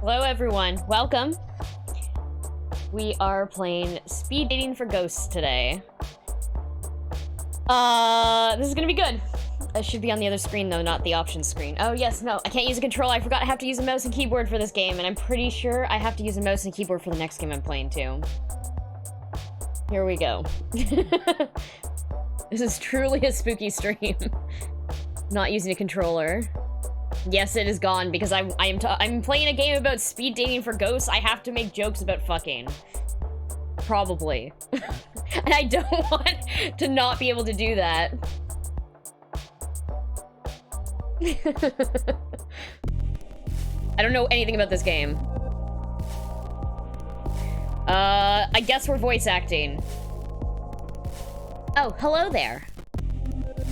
Hello everyone, welcome. We are playing speed dating for ghosts today. This is gonna be good. It should be on the other screen though, not the options screen. Oh yes, no, I can't use a controller. I forgot I have to use a mouse and keyboard for this game, and I'm pretty sure I have to use a mouse and keyboard for the next game I'm playing too. Here we go. This is truly a spooky stream. Not using a controller. Yes, it is gone because I'm playing a game about speed dating for ghosts. I have to make jokes about fucking. Probably. And I don't want to not be able to do that. I don't know anything about this game. I guess we're voice acting. Oh, hello there.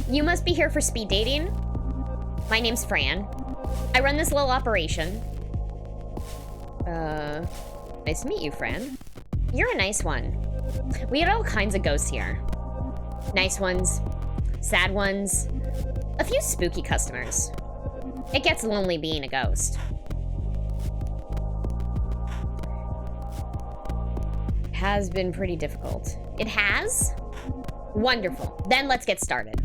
You must be here for speed dating? My name's Fran. I run this little operation. Nice to meet you, Fran. You're a nice one. We had all kinds of ghosts here. Nice ones, sad ones, a few spooky customers. It gets lonely being a ghost. Has been pretty difficult. It has? Wonderful. Then let's get started.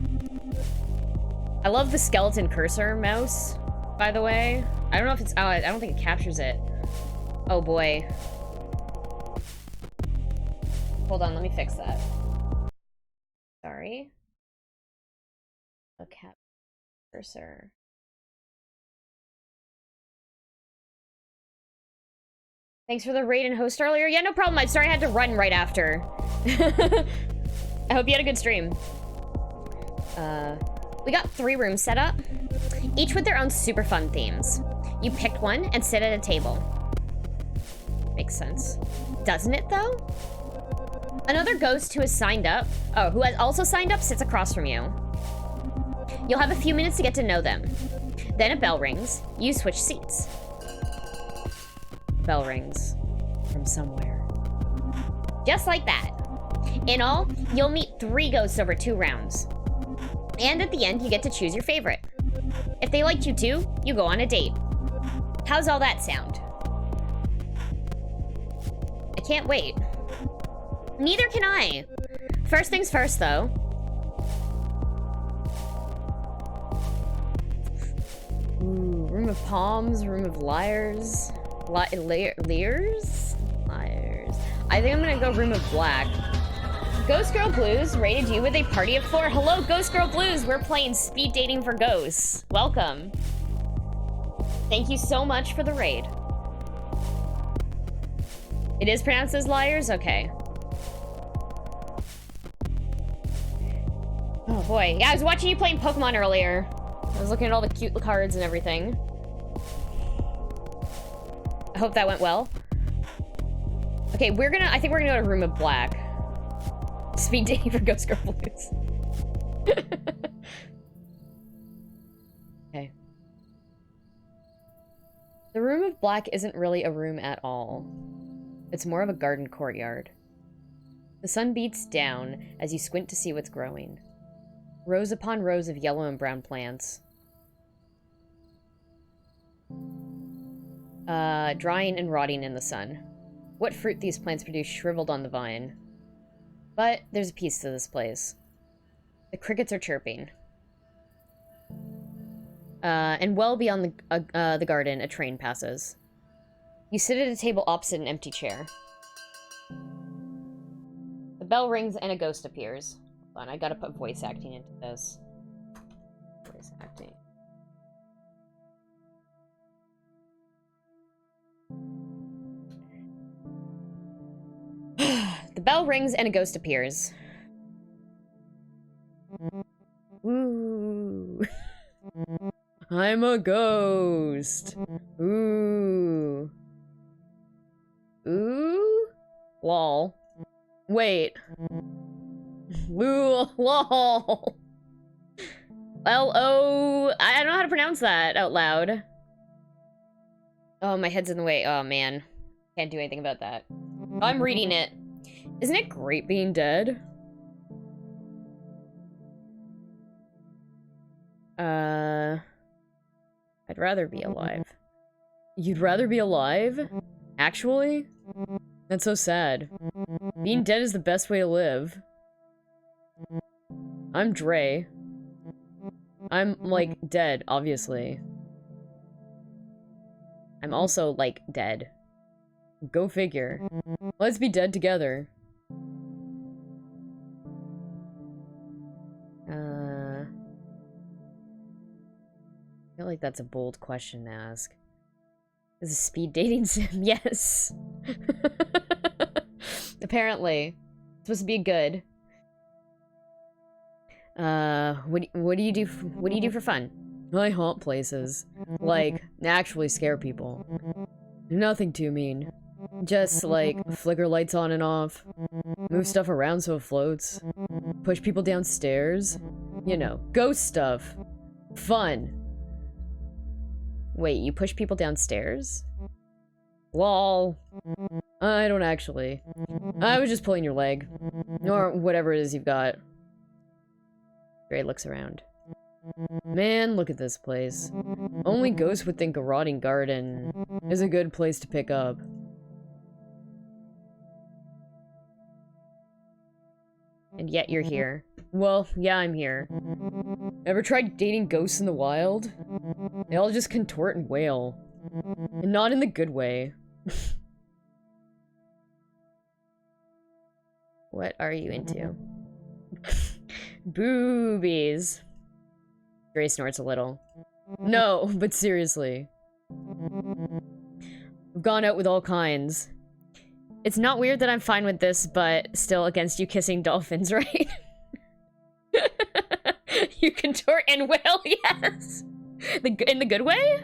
I love the skeleton cursor mouse, by the way. I don't know if it's... Oh, I don't think it captures it. Oh, boy. Hold on, let me fix that. Sorry. A cap cursor. Thanks for the raid and host earlier. Yeah, no problem. I'm sorry I had to run right after. I hope you had a good stream. We got 3 rooms set up, each with their own super fun themes. You picked one and sit at a table. Makes sense. Doesn't it, though? Another ghost who has signed up, who has also signed up, sits across from you. You'll have a few minutes to get to know them. Then a bell rings. You switch seats. Bell rings from somewhere. Just like that. In all, you'll meet 3 ghosts over 2 rounds. And at the end, you get to choose your favorite. If they liked you too, you go on a date. How's all that sound? I can't wait. Neither can I. First things first, though. Ooh, room of palms, room of liars. Liars? Liars. I think I'm gonna go room of black. Ghost Girl Blues rated you with a party of 4. Hello, Ghost Girl Blues. We're playing speed dating for ghosts. Welcome. Thank you so much for the raid. It is pronounced as liars? Okay. Oh boy. Yeah, I was watching you playing Pokemon earlier. I was looking at all the cute cards and everything. I hope that went well. Okay, I think we're gonna go to room of black. Speed dating for Ghost Girl Blues. Okay. The room of black isn't really a room at all. It's more of a garden courtyard. The sun beats down as you squint to see what's growing. Rows upon rows of yellow and brown plants. Drying and rotting in the sun. What fruit these plants produce shriveled on the vine. But there's a piece to this place. The crickets are chirping. And well beyond the garden, a train passes. You sit at a table opposite an empty chair. The bell rings and a ghost appears. Hold on, I gotta put voice acting into this. Voice acting. The bell rings and a ghost appears. Ooh. I'm a ghost. Ooh. Ooh? Lol. Wait. Ooh, lol. L-O... I don't know how to pronounce that out loud. Oh, my head's in the way. Oh, man. Can't do anything about that. I'm reading it. Isn't it great being dead? I'd rather be alive. You'd rather be alive? Actually? That's so sad. Being dead is the best way to live. I'm Dre. I'm, like, dead, obviously. I'm also, like, dead. Go figure. Let's be dead together. I feel like that's a bold question to ask. Is a speed dating sim? Yes. Apparently. It's supposed to be good. What do you do for fun? I haunt places. Like, actually scare people. Nothing too mean. Just, like, flicker lights on and off. Move stuff around so it floats. Push people downstairs. You know, ghost stuff. Fun. Wait, you push people downstairs? Lol. I don't actually. I was just pulling your leg. Or whatever it is you've got. Gray looks around. Man, look at this place. Only ghosts would think a rotting garden is a good place to pick up. And yet you're here. Well, yeah, I'm here. Ever tried dating ghosts in the wild? They all just contort and wail. And not in the good way. What are you into? Boobies. Gray snorts a little. No, but seriously. I've gone out with all kinds. It's not weird that I'm fine with this, but still against you kissing dolphins, right? You contort and wail, yes! In the good way?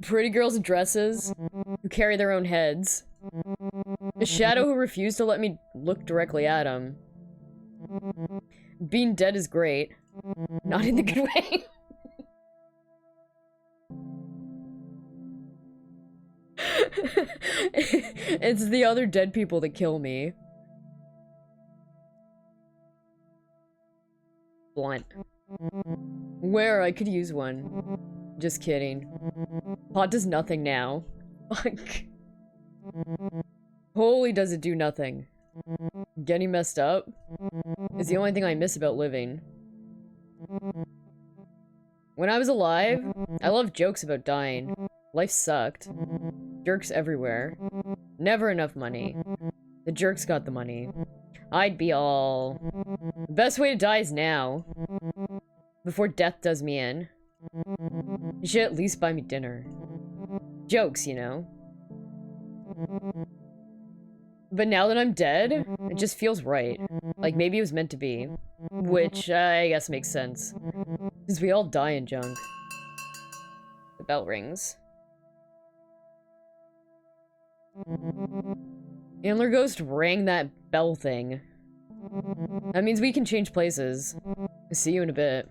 Pretty girls in dresses, who carry their own heads. A shadow who refused to let me look directly at him. Being dead is great. Not in the good way. It's the other dead people that kill me. Blunt. Where I could use one. Just kidding. Pot does nothing now. Fuck. Holy does it do nothing. Getting messed up is the only thing I miss about living. When I was alive, I loved jokes about dying. Life sucked. Jerks everywhere. Never enough money. The jerks got the money. I'd be all... The best way to die is now. Before death does me in. You should at least buy me dinner. Jokes, you know. But now that I'm dead, it just feels right. Like maybe it was meant to be. Which, I guess makes sense. Because we all die in junk. The bell rings. Antler Ghost rang that bell thing. That means we can change places. See you in a bit.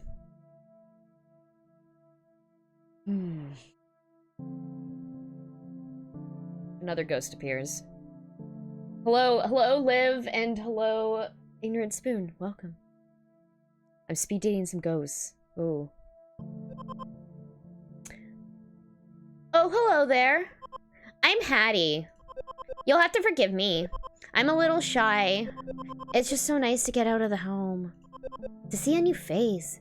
Another ghost appears. Hello, Liv, and hello, Ignorant Spoon. Welcome. I'm speed dating some ghosts. Oh. Oh, hello there. I'm Hattie. You'll have to forgive me. I'm a little shy. It's just so nice to get out of the home. To see a new face.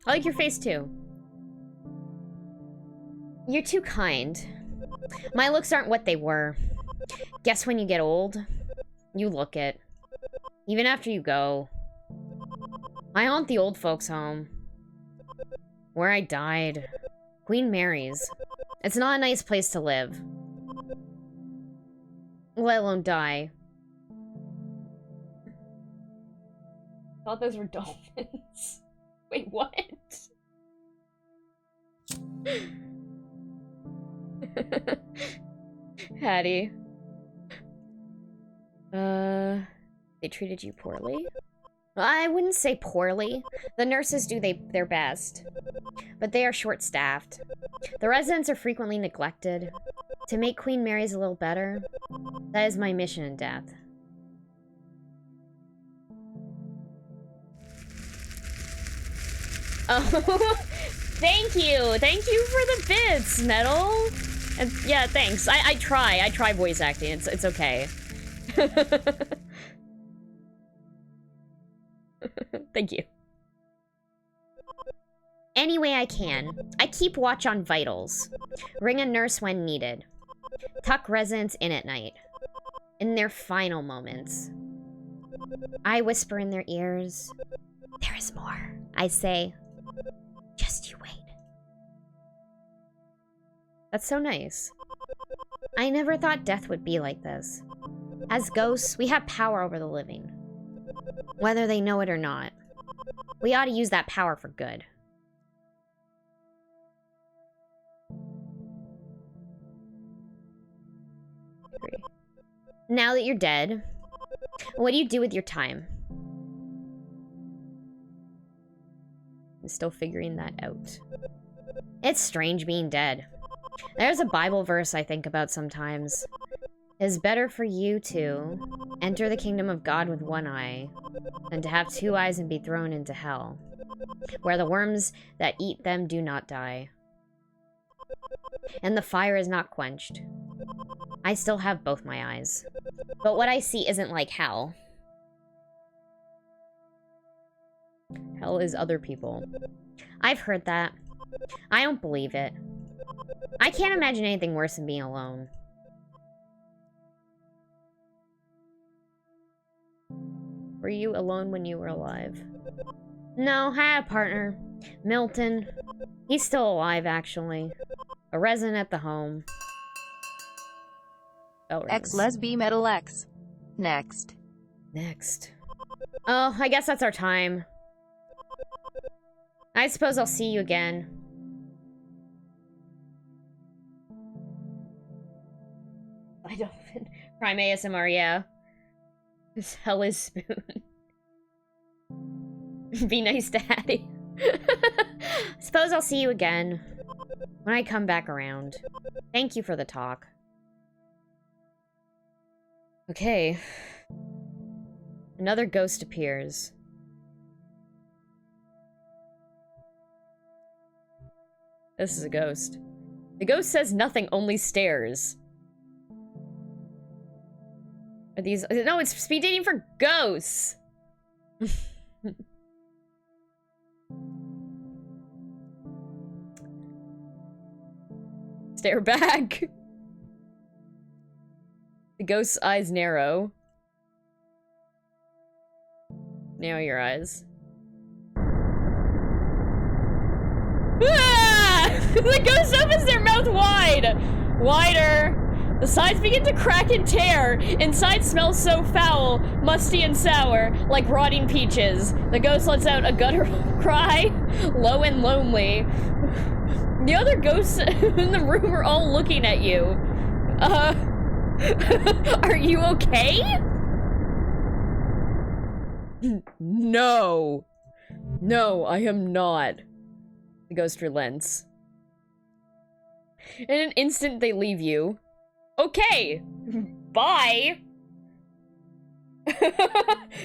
I like your face too. You're too kind. My looks aren't what they were. Guess when you get old, you look it. Even after you go. I haunt the old folks' home. Where I died. Queen Mary's. It's not a nice place to live. Let alone die. Thought those were dolphins. Wait, what? Hattie. They treated you poorly? I wouldn't say poorly. The nurses do their best. But they are short-staffed. The residents are frequently neglected. To make Queen Mary's a little better, that is my mission in death. Oh, thank you. Thank you for the bits, Metal. And yeah, thanks. I try voice acting. It's okay. Thank you. Any way I can. I keep watch on vitals. Ring a nurse when needed. Tuck residents in at night. In their final moments. I whisper in their ears. There is more. I say, just you wait. That's so nice. I never thought death would be like this. As ghosts, we have power over the living. Whether they know it or not. We ought to use that power for good. Now that you're dead, what do you do with your time? I'm still figuring that out. It's strange being dead. There's a Bible verse I think about sometimes. It is better for you to enter the kingdom of God with one eye than to have two eyes and be thrown into hell, where the worms that eat them do not die, and the fire is not quenched. I still have both my eyes, but what I see isn't like hell. Hell is other people. I've heard that. I don't believe it. I can't imagine anything worse than being alone. Were you alone when you were alive? No, I had a partner. Milton. He's still alive, actually. A resident at the home. X lesbi metal X. Next. Next. Oh, I guess that's our time. I suppose I'll see you again. I don't... Prime ASMR, yeah. This hell is spoon. Be nice to Hattie. Suppose I'll see you again. When I come back around. Thank you for the talk. Okay. Another ghost appears. This is a ghost. The ghost says nothing, only stares. Are these... No, it's speed dating for ghosts! Stare back! The ghost's eyes narrow. Narrow your eyes. Ah! The ghost opens their mouth wide! Wider! The sides begin to crack and tear. Inside smells so foul, musty and sour, like rotting peaches. The ghost lets out a guttural cry, low and lonely. The other ghosts in the room are all looking at you. Are you okay? No. No, I am not. The ghost relents. In an instant, they leave you. Okay. Bye.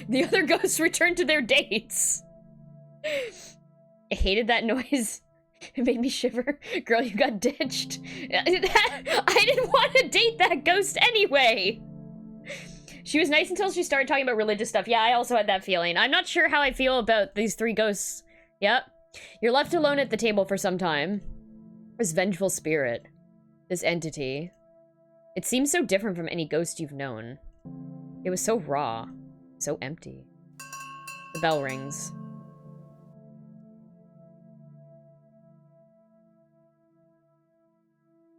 The other ghosts return to their dates. I hated that noise. It made me shiver. Girl, you got ditched. I didn't want to date that ghost anyway. She was nice until she started talking about religious stuff. Yeah, I also had that feeling. I'm not sure how I feel about these three ghosts. Yep. You're left alone at the table for some time. This vengeful spirit. This entity. It seems so different from any ghost you've known. It was so raw. So empty. The bell rings.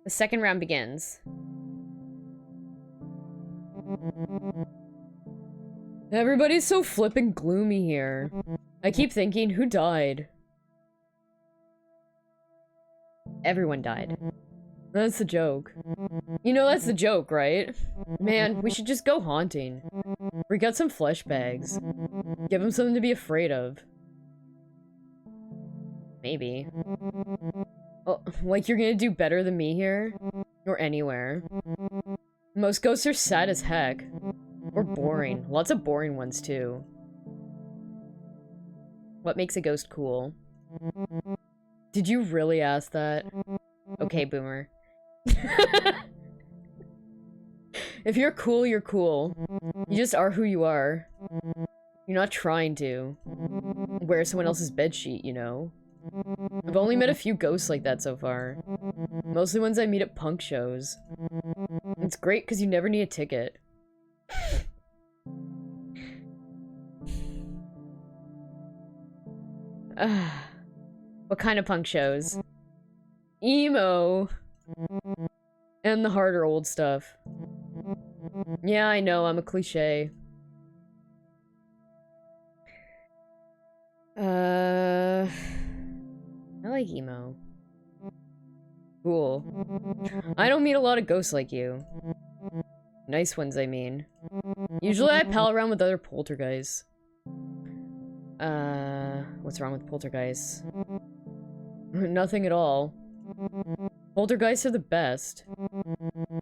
The second round begins. Everybody's so flippin' gloomy here. I keep thinking, who died? Everyone died. That's the joke. You know that's the joke, right? Man, we should just go haunting. We got some flesh bags. Give them something to be afraid of. Maybe. Oh, like you're gonna do better than me here? Or anywhere. Most ghosts are sad as heck. Or boring. Lots of boring ones, too. What makes a ghost cool? Did you really ask that? Okay, boomer. If you're cool, you're cool. You just are who you are. You're not trying to wear someone else's bedsheet, you know? I've only met a few ghosts like that so far. Mostly ones I meet at punk shows. It's great because you never need a ticket. What kind of punk shows? Emo. And the harder old stuff. Yeah, I know, I'm a cliche. I like emo. Cool. I don't meet a lot of ghosts like you. Nice ones, I mean. Usually I pal around with other poltergeists. What's wrong with poltergeists? Nothing at all. Poltergeists are the best.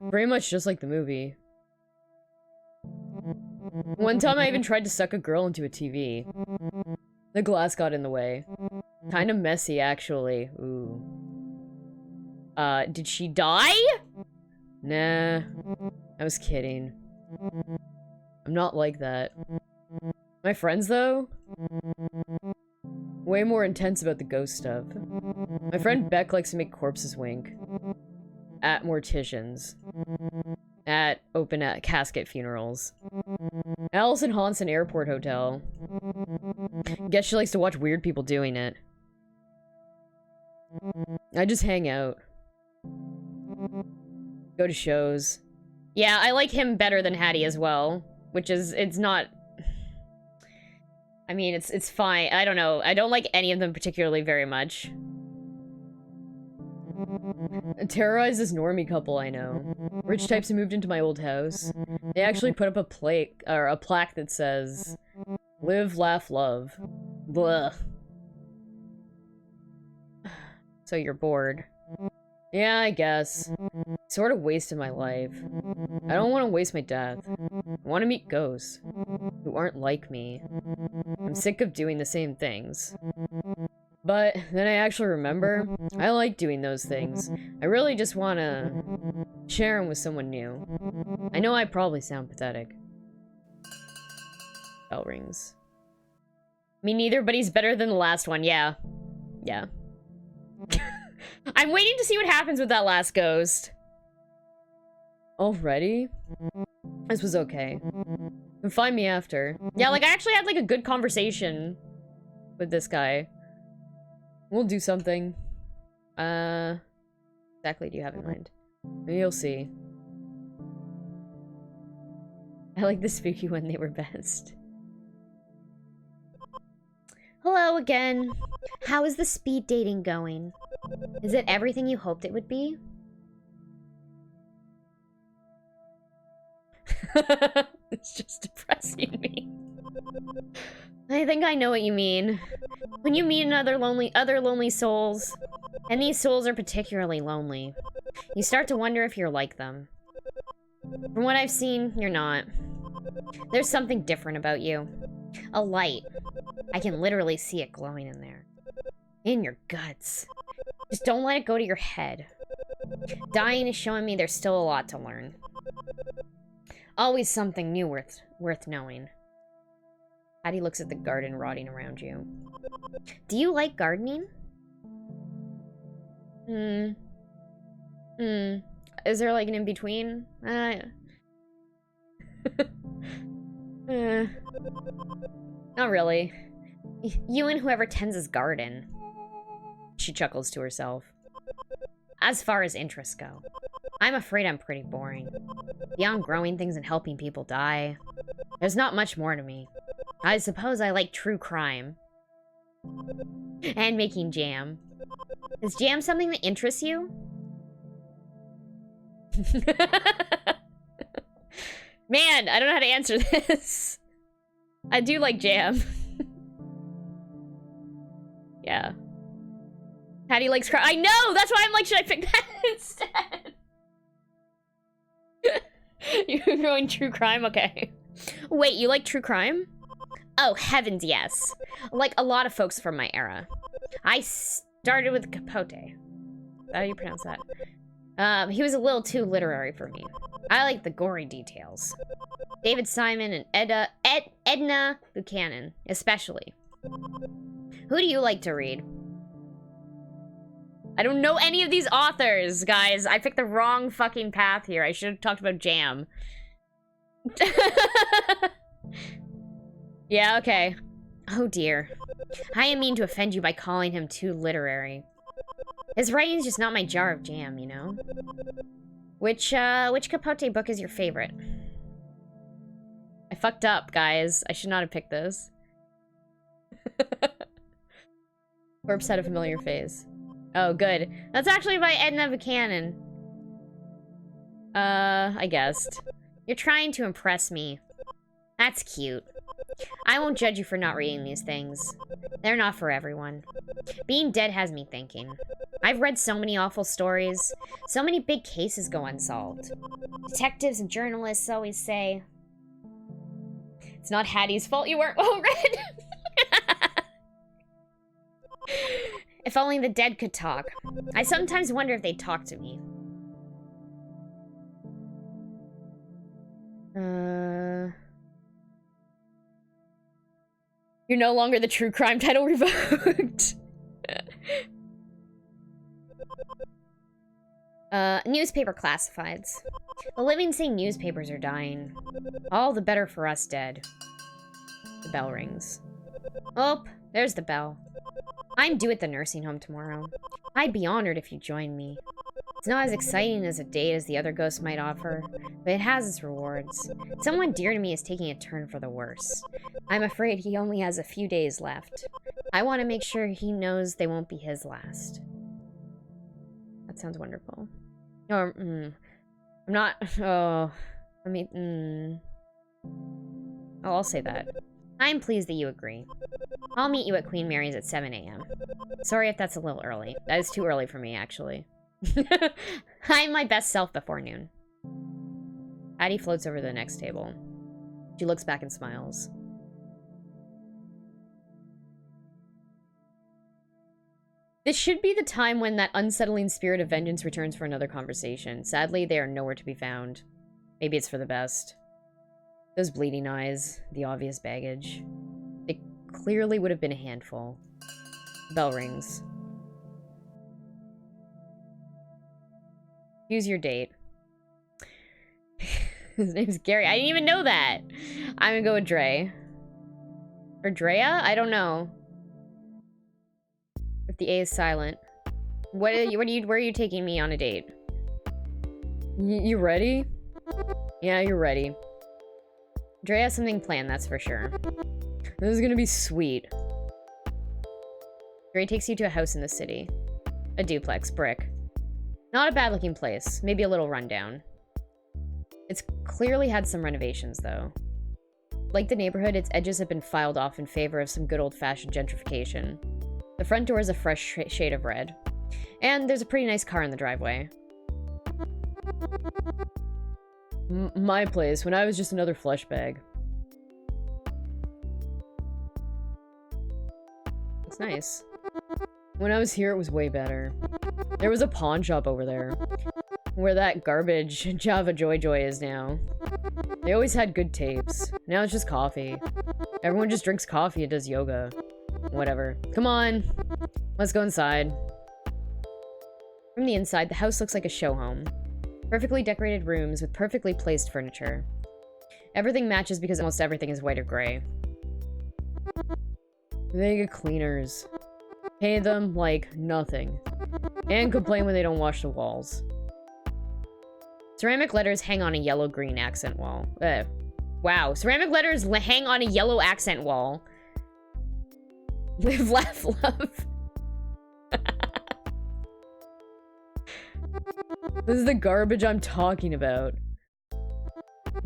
Very much just like the movie. One time I even tried to suck a girl into a TV. The glass got in the way. Kinda messy, actually. Ooh. Did she die? Nah. I was kidding. I'm not like that. My friends, though? Way more intense about the ghost stuff. My friend Beck likes to make corpses wink. At morticians. At open casket funerals. Allison haunts an airport hotel. Guess she likes to watch weird people doing it. I just hang out. Go to shows. Yeah, I like him better than Hattie as well. Which is, it's not... I mean, it's fine. I don't know. I don't like any of them particularly very much. Terrorize this normie couple I know. Rich types who moved into my old house. They actually put up a plaque that says, "Live, laugh, love." Blah. So you're bored. Yeah, I guess. Sort of wasted my life. I don't want to waste my death. I want to meet ghosts. Who aren't like me. I'm sick of doing the same things. But then I actually remember, I like doing those things. I really just want to share them with someone new. I know I probably sound pathetic. Bell rings. Me neither, but he's better than the last one, yeah. Yeah. I'm waiting to see what happens with that last ghost. Already? This was okay. And find me after. Yeah, like, I actually had, like, a good conversation with this guy. We'll do something. Exactly do you have in mind? You'll see. I like the spooky one, they were best. Hello again. How is the speed dating going? Is it everything you hoped it would be? It's just depressing me. I think I know what you mean. When you meet other lonely souls, and these souls are particularly lonely, you start to wonder if you're like them. From what I've seen, you're not. There's something different about you. A light. I can literally see it glowing in there. In your guts. Just don't let it go to your head. Dying is showing me there's still a lot to learn. Always something new worth knowing. Hattie looks at the garden rotting around you. Do you like gardening? Is there like an in-between? Not really. You and whoever tends his garden. She chuckles to herself. As far as interests go, I'm afraid I'm pretty boring. Beyond growing things and helping people die, there's not much more to me. I suppose I like true crime. And making jam. Is jam something that interests you? Man, I don't know how to answer this. I do like jam. Yeah. Hattie likes crime. I know! That's why I'm like, should I pick that instead? You're going true crime? Okay. Wait, you like true crime? Oh, heavens, yes. Like a lot of folks from my era. I started with Capote. How do you pronounce that? He was a little too literary for me. I like the gory details. David Simon and Edna Buchanan, especially. Who do you like to read? I don't know any of these authors, guys. I picked the wrong fucking path here. I should have talked about Jam. Yeah, okay. Oh dear. I didn't mean to offend you by calling him too literary. His writing's just not my jar of jam, you know? Which Capote book is your favorite? I fucked up, guys. I should not have picked this. Corpse had a familiar face. Oh, good. That's actually by Edna Buchanan. I guessed. You're trying to impress me. That's cute. I won't judge you for not reading these things. They're not for everyone. Being dead has me thinking. I've read so many awful stories. So many big cases go unsolved. Detectives and journalists always say, it's not Hattie's fault you weren't well read. If only the dead could talk. I sometimes wonder if they'd talk to me. You're no longer the true crime title revoked. Newspaper classifieds. The living say newspapers are dying. All the better for us dead. The bell rings. Oh, there's the bell. I'm due at the nursing home tomorrow. I'd be honored if you joined me. It's not as exciting as a date as the other ghosts might offer, but it has its rewards. Someone dear to me is taking a turn for the worse. I'm afraid he only has a few days left. I want to make sure he knows they won't be his last. That sounds wonderful. Oh, I'm not... Oh... I mean... Oh, I'll say that. I'm pleased that you agree. I'll meet you at Queen Mary's at 7 a.m. Sorry if that's a little early. That is too early for me, actually. I'm my best self before noon. Addie floats over to the next table. She looks back and smiles. This should be the time when that unsettling spirit of vengeance returns for another conversation. Sadly, they are nowhere to be found. Maybe it's for the best. Those bleeding eyes, the obvious baggage. It clearly would have been a handful. Bell rings. Use your date. His name's Gary. I didn't even know that. I'm gonna go with Dre. Or Drea? I don't know. If the A is silent. Where are you taking me on a date? You ready? Yeah, you're ready. Dre has something planned, that's for sure. This is gonna be sweet. Dre takes you to a house in the city. A duplex, brick. Not a bad-looking place. Maybe a little rundown. It's clearly had some renovations, though. Like the neighborhood, its edges have been filed off in favor of some good old-fashioned gentrification. The front door is a fresh shade of red. And there's a pretty nice car in the driveway. My place, when I was just another flesh bag. It's nice. When I was here, it was way better. There was a pawn shop over there. Where that garbage Java Joy Joy is now. They always had good tapes. Now it's just coffee. Everyone just drinks coffee and does yoga. Whatever. Come on. Let's go inside. From the inside, the house looks like a show home. Perfectly decorated rooms with perfectly placed furniture. Everything matches because almost everything is white or gray. They get cleaners. Pay them, like, nothing. And complain when they don't wash the walls. Ceramic letters hang on a yellow-green accent wall. Wow. Ceramic letters hang on a yellow accent wall. Live, laugh, love. This is the garbage I'm talking about.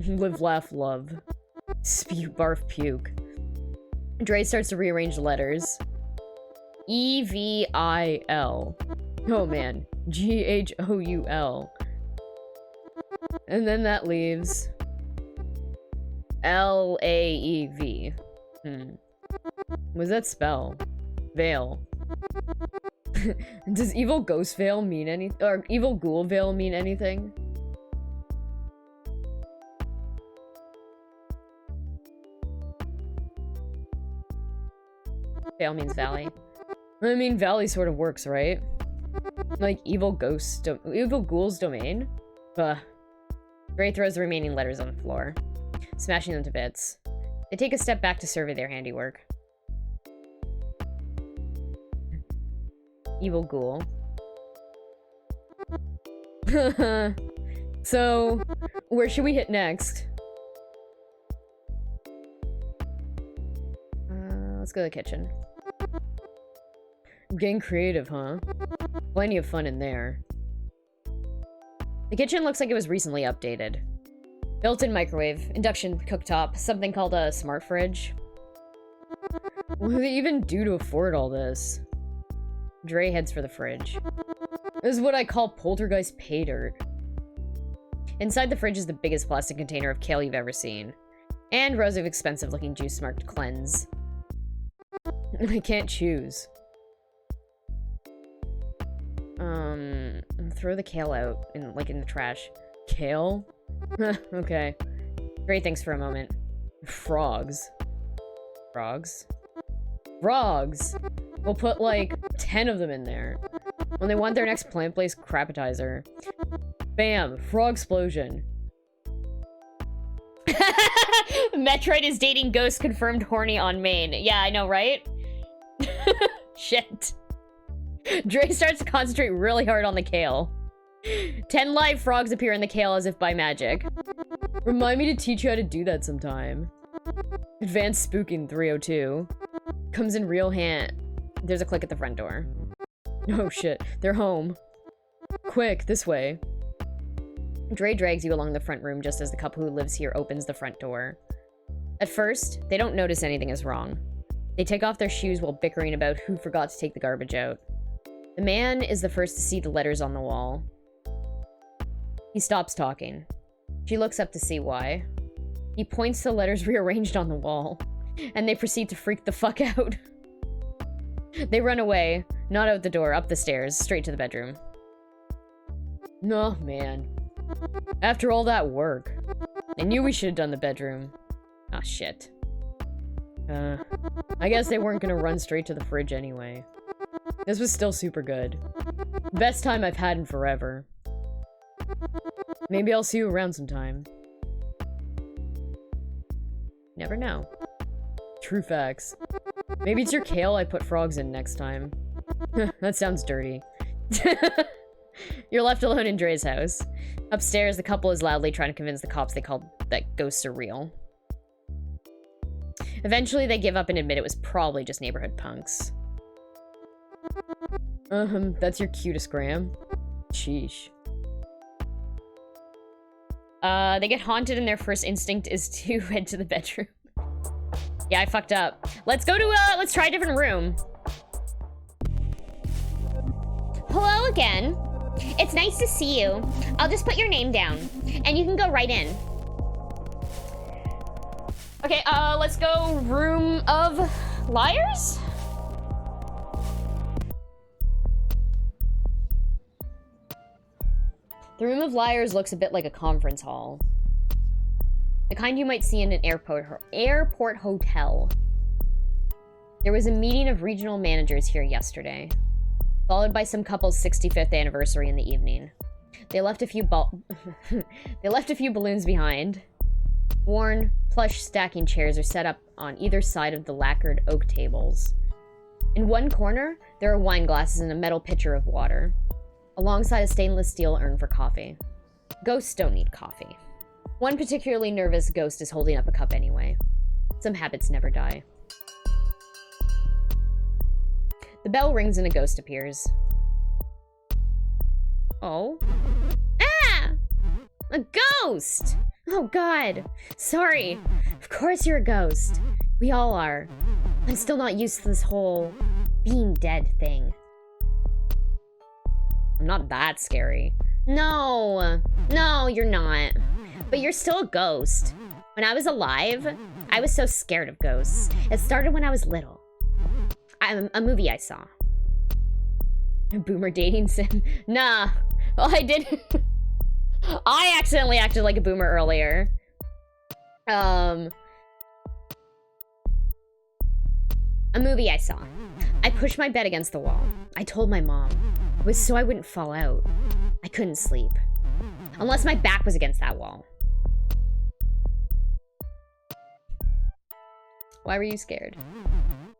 Live, laugh, love. Spew, barf, puke. Dre starts to rearrange the letters. E-V-I-L. Oh man. G-H-O-U-L. And then that leaves L-A-E-V. What does that spell? Veil. Does evil ghost veil mean anything? Or evil ghoul veil mean anything? Vale means valley. I mean, valley sort of works, right? Like, evil ghoul's domain? Gray throws the remaining letters on the floor, smashing them to bits. They take a step back to survey their handiwork. Evil ghoul. So, where should we hit next? Let's go to the kitchen. Getting creative, huh? Plenty of fun in there. The kitchen looks like it was recently updated. Built-in microwave, induction cooktop, something called a smart fridge. What do they even do to afford all this? Dre heads for the fridge. This is what I call poltergeist pay dirt. Inside the fridge is the biggest plastic container of kale you've ever seen. And rows of expensive-looking juice marked cleanse. I can't choose. Throw the kale out, in the trash. Kale? Okay. Dre thinks for a moment. Frogs. Frogs? Frogs! We'll put, like, 10 of them in there. When they want their next plant-based crapatizer. Bam! Frog explosion. Metroid is dating ghost confirmed horny on main. Yeah, I know, right? Shit. Dre starts to concentrate really hard on the kale. 10 live frogs appear in the kale as if by magic. Remind me to teach you how to do that sometime. Advanced spooking 302. Comes in real hand. There's a click at the front door. Oh shit, they're home. Quick, this way. Dre drags you along the front room just as the couple who lives here opens the front door. At first, they don't notice anything is wrong. They take off their shoes while bickering about who forgot to take the garbage out. The man is the first to see the letters on the wall. He stops talking. She looks up to see why. He points to the letters rearranged on the wall, and they proceed to freak the fuck out. They run away, not out the door, up the stairs, straight to the bedroom. Oh, man. After all that work. I knew we should have done the bedroom. Ah, shit. I guess they weren't gonna run straight to the fridge anyway. This was still super good. Best time I've had in forever. Maybe I'll see you around sometime. Never know. True facts. Maybe it's your kale I put frogs in next time. That sounds dirty. You're left alone in Dre's house. Upstairs, the couple is loudly trying to convince the cops that ghosts are real. Eventually, they give up and admit it was probably just neighborhood punks. That's your cutest gram? Sheesh. They get haunted and their first instinct is to head to the bedroom. Yeah, I fucked up. Let's go to, let's try a different room. Hello again. It's nice to see you. I'll just put your name down, and you can go right in. Okay, let's go room of liars? The room of liars looks a bit like a conference hall. The kind you might see in an airport hotel. There was a meeting of regional managers here yesterday, followed by some couple's 65th anniversary in the evening. They left a few balloons behind. Worn, plush stacking chairs are set up on either side of the lacquered oak tables. In one corner, there are wine glasses and a metal pitcher of water, alongside a stainless steel urn for coffee. Ghosts don't need coffee. One particularly nervous ghost is holding up a cup anyway. Some habits never die. The bell rings and a ghost appears. Oh. Ah! A ghost! Oh god. Sorry. Of course you're a ghost. We all are. I'm still not used to this whole being dead thing. I'm not that scary. No. No, you're not. But you're still a ghost. When I was alive, I was so scared of ghosts. It started when I was little. A movie I saw. Boomer dating sim. Nah. Well, I did. I accidentally acted like a boomer earlier. A movie I saw. I pushed my bed against the wall. I told my mom. It was so I wouldn't fall out. I couldn't sleep. Unless my back was against that wall. Why were you scared?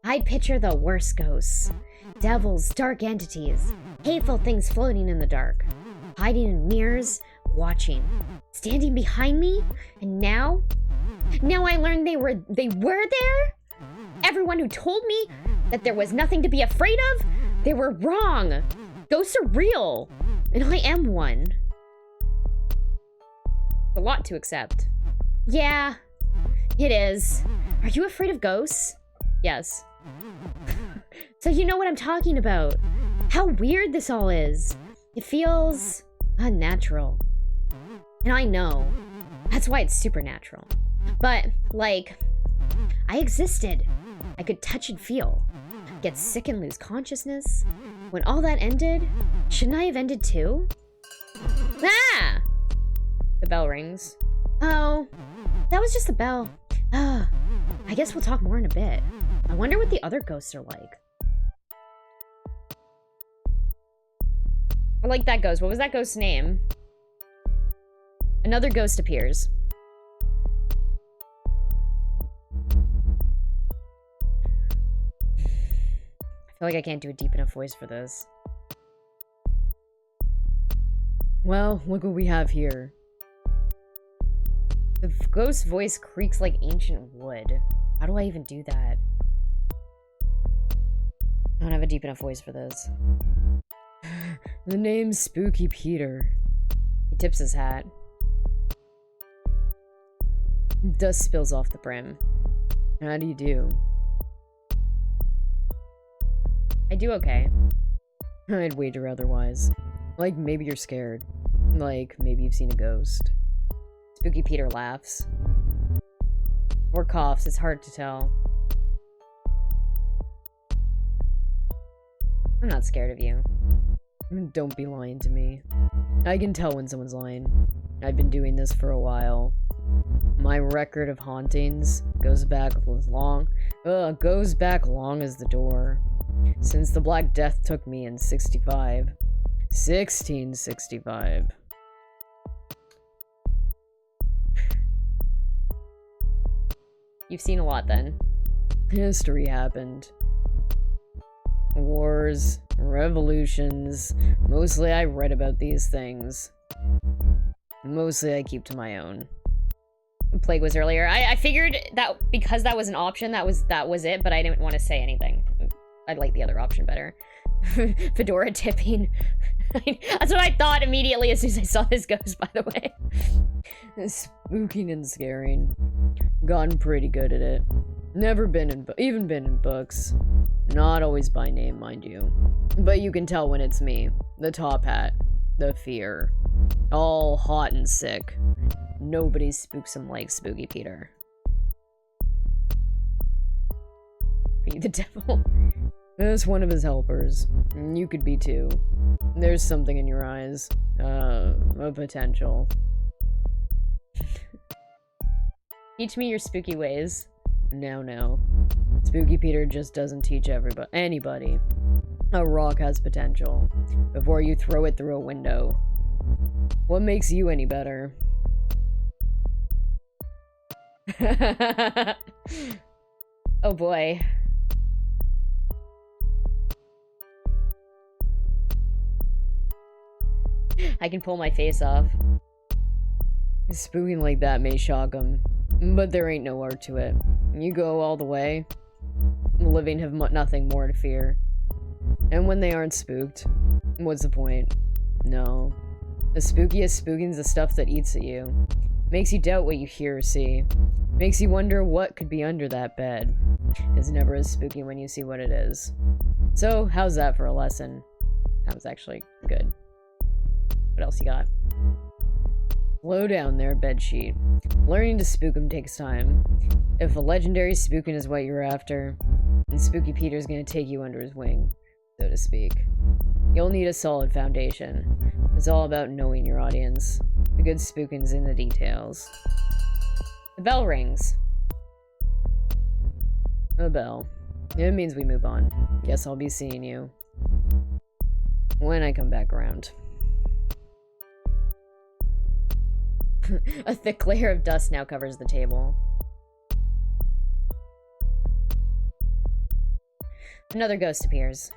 I'd picture the worst ghosts. Devils, dark entities, hateful things floating in the dark. Hiding in mirrors, watching. Standing behind me, and now I learned they were there? Everyone who told me that there was nothing to be afraid of, they were wrong. Ghosts are real, and I am one. A lot to accept. Yeah, it is. Are you afraid of ghosts? Yes. So you know what I'm talking about. How weird this all is. It feels unnatural. And I know. That's why it's supernatural. But, like, I existed. I could touch and feel. Get sick and lose consciousness. When all that ended, shouldn't I have ended too? Ah! The bell rings. Oh, that was just the bell. I guess we'll talk more in a bit. I wonder what the other ghosts are like. I like that ghost. What was that ghost's name? Another ghost appears. I feel like I can't do a deep enough voice for this. Well, look what we have here. The ghost's voice creaks like ancient wood. How do I even do that? I don't have a deep enough voice for this. The name's Spooky Peter. He tips his hat. Dust spills off the brim. How do you do? I do okay. I'd wager otherwise. Like, maybe you're scared. Like, maybe you've seen a ghost. Spooky Peter laughs. Or coughs, it's hard to tell. I'm not scared of you. Don't be lying to me. I can tell when someone's lying. I've been doing this for a while. My record of hauntings goes back long as the door. Since the Black Death took me in 1665. You've seen a lot then. History happened. Wars, revolutions. Mostly I read about these things. Mostly I keep to my own. Plague was earlier. I figured that because that was an option, that was it, but I didn't want to say anything. I'd like the other option better. Fedora tipping. That's what I thought immediately as soon as I saw this ghost, by the way. Spooking and scaring. Gotten pretty good at it. Never been in books. Not always by name, mind you. But you can tell when it's me. The top hat. The fear. All hot and sick. Nobody spooks him like Spooky Peter. Are you the devil? That's one of his helpers. You could be too. There's something in your eyes. A potential. Teach me your spooky ways. No. Spooky Peter just doesn't teach anybody. A rock has potential. Before you throw it through a window. What makes you any better? Oh boy. I can pull my face off. Spooking like that may shock him, but there ain't no art to it. You go all the way. The living have nothing more to fear. And when they aren't spooked, what's the point? No. The spookiest spooking's the stuff that eats at you. Makes you doubt what you hear or see. Makes you wonder what could be under that bed. It's never as spooky when you see what it is. So, how's that for a lesson? That was actually good. What else you got? Slow down there, bedsheet. Learning to spook 'em takes time. If a legendary spooking is what you're after, then Spooky Peter's gonna take you under his wing, so to speak. You'll need a solid foundation. It's all about knowing your audience. The good spooking's in the details. The bell rings. A bell. It means we move on. Guess I'll be seeing you when I come back around. A thick layer of dust now covers the table. Another ghost appears.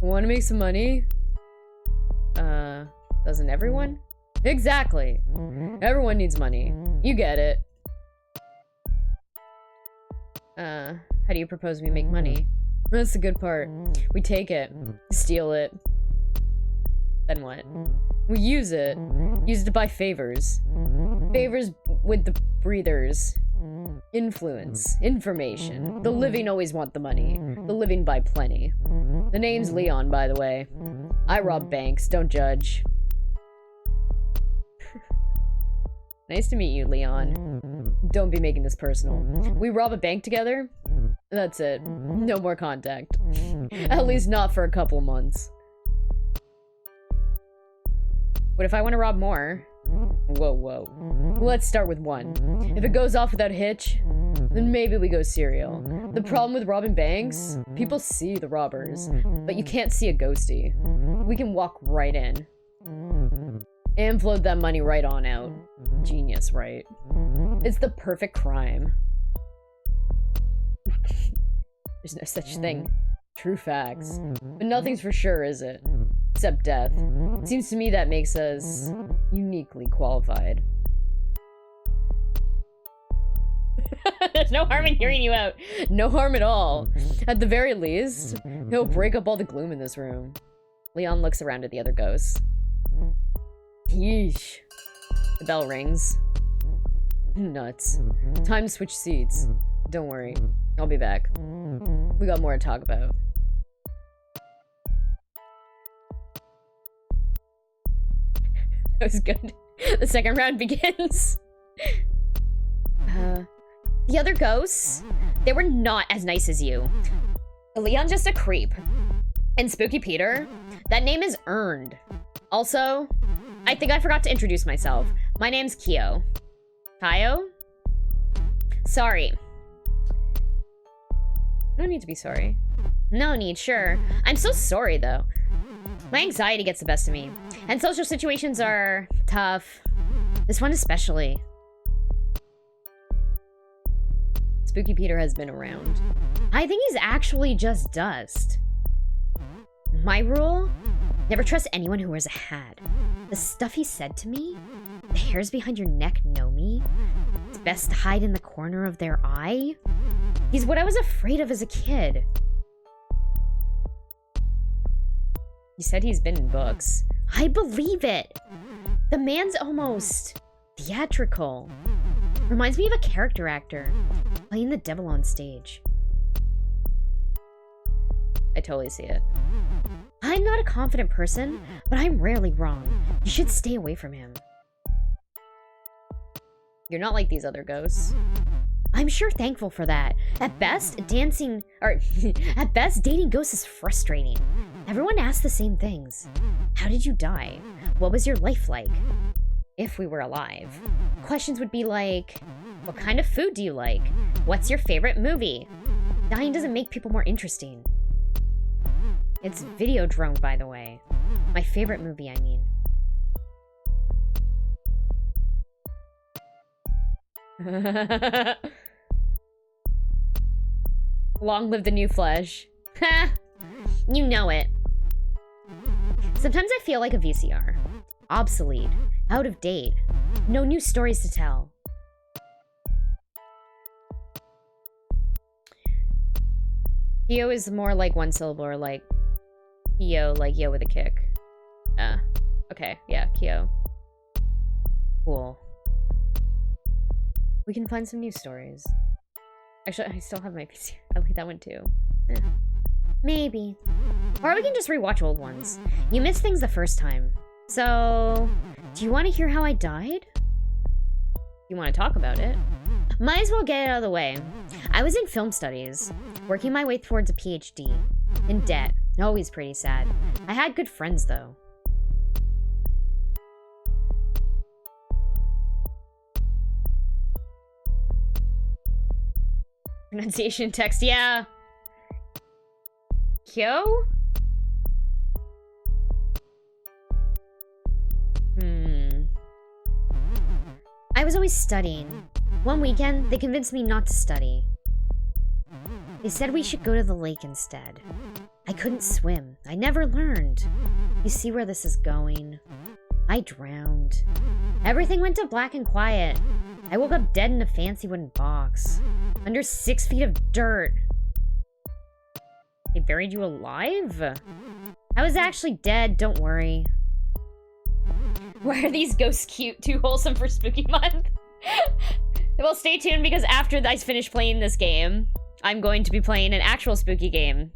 Want to make some money? Doesn't everyone? Exactly! Everyone needs money. You get it. How do you propose we make money? That's the good part. We take it. Steal it. Then what? We use it. Use it to buy favors. Favors with the breathers. Influence. Information. The living always want the money. The living buy plenty. The name's Leon, by the way. I rob banks, don't judge. Nice to meet you, Leon. Don't be making this personal. We rob a bank together? That's it. No more contact. At least not for a couple months. What if I want to rob more? Whoa, whoa. Let's start with one. If it goes off without a hitch, then maybe we go serial. The problem with robbing banks? People see the robbers, but you can't see a ghostie. We can walk right in. And float that money right on out. Genius, right? It's the perfect crime. There's no such thing. True facts. But nothing's for sure, is it? Except death. It seems to me that makes us uniquely qualified. There's no harm in hearing you out. No harm at all. At the very least, he'll break up all the gloom in this room. Leon looks around at the other ghosts. Yeesh. The bell rings. Nuts. Time to switch seats. Don't worry. I'll be back. We got more to talk about. That was good. The second round begins. The other ghosts, they were not as nice as you. Leon's just a creep. And Spooky Peter, that name is earned. Also, I think I forgot to introduce myself. My name's Kyo. Kaio? Sorry. No need to be sorry. No need, sure. I'm so sorry, though. My anxiety gets the best of me. And social situations are tough. This one especially. Spooky Peter has been around. I think he's actually just dust. My rule? Never trust anyone who wears a hat. The stuff he said to me? The hairs behind your neck know me? It's best to hide in the corner of their eye? He's what I was afraid of as a kid. He said he's been in books. I believe it! The man's almost theatrical. Reminds me of a character actor playing the devil on stage. I totally see it. I'm not a confident person, but I'm rarely wrong. You should stay away from him. You're not like these other ghosts. I'm sure thankful for that. At best, dating ghosts is frustrating. Everyone asks the same things. How did you die? What was your life like? If we were alive. Questions would be like, what kind of food do you like? What's your favorite movie? Dying doesn't make people more interesting. It's Videodrome, by the way. My favorite movie, I mean. Long live the new flesh. Ha! You know it. Sometimes I feel like a VCR. Obsolete. Out of date. No new stories to tell. Kyo is more like one syllable, or like Kyo, like yo with a kick. Okay, yeah, Kyo. Cool. We can find some new stories. Actually, I still have my PC. I like that one too. Maybe. Or we can just rewatch old ones. You missed things the first time. So, do you want to hear how I died? You want to talk about it? Might as well get it out of the way. I was in film studies, working my way towards a PhD. In debt. Always pretty sad. I had good friends, though. Pronunciation text, yeah. Kyo? I was always studying. One weekend, they convinced me not to study. They said we should go to the lake instead. I couldn't swim. I never learned. You see where this is going? I drowned. Everything went to black and quiet. I woke up dead in a fancy wooden box. Under 6 feet of dirt. They buried you alive? I was actually dead, don't worry. Why are these ghosts cute? Too wholesome for spooky month? Well, stay tuned because after I finish playing this game, I'm going to be playing an actual spooky game.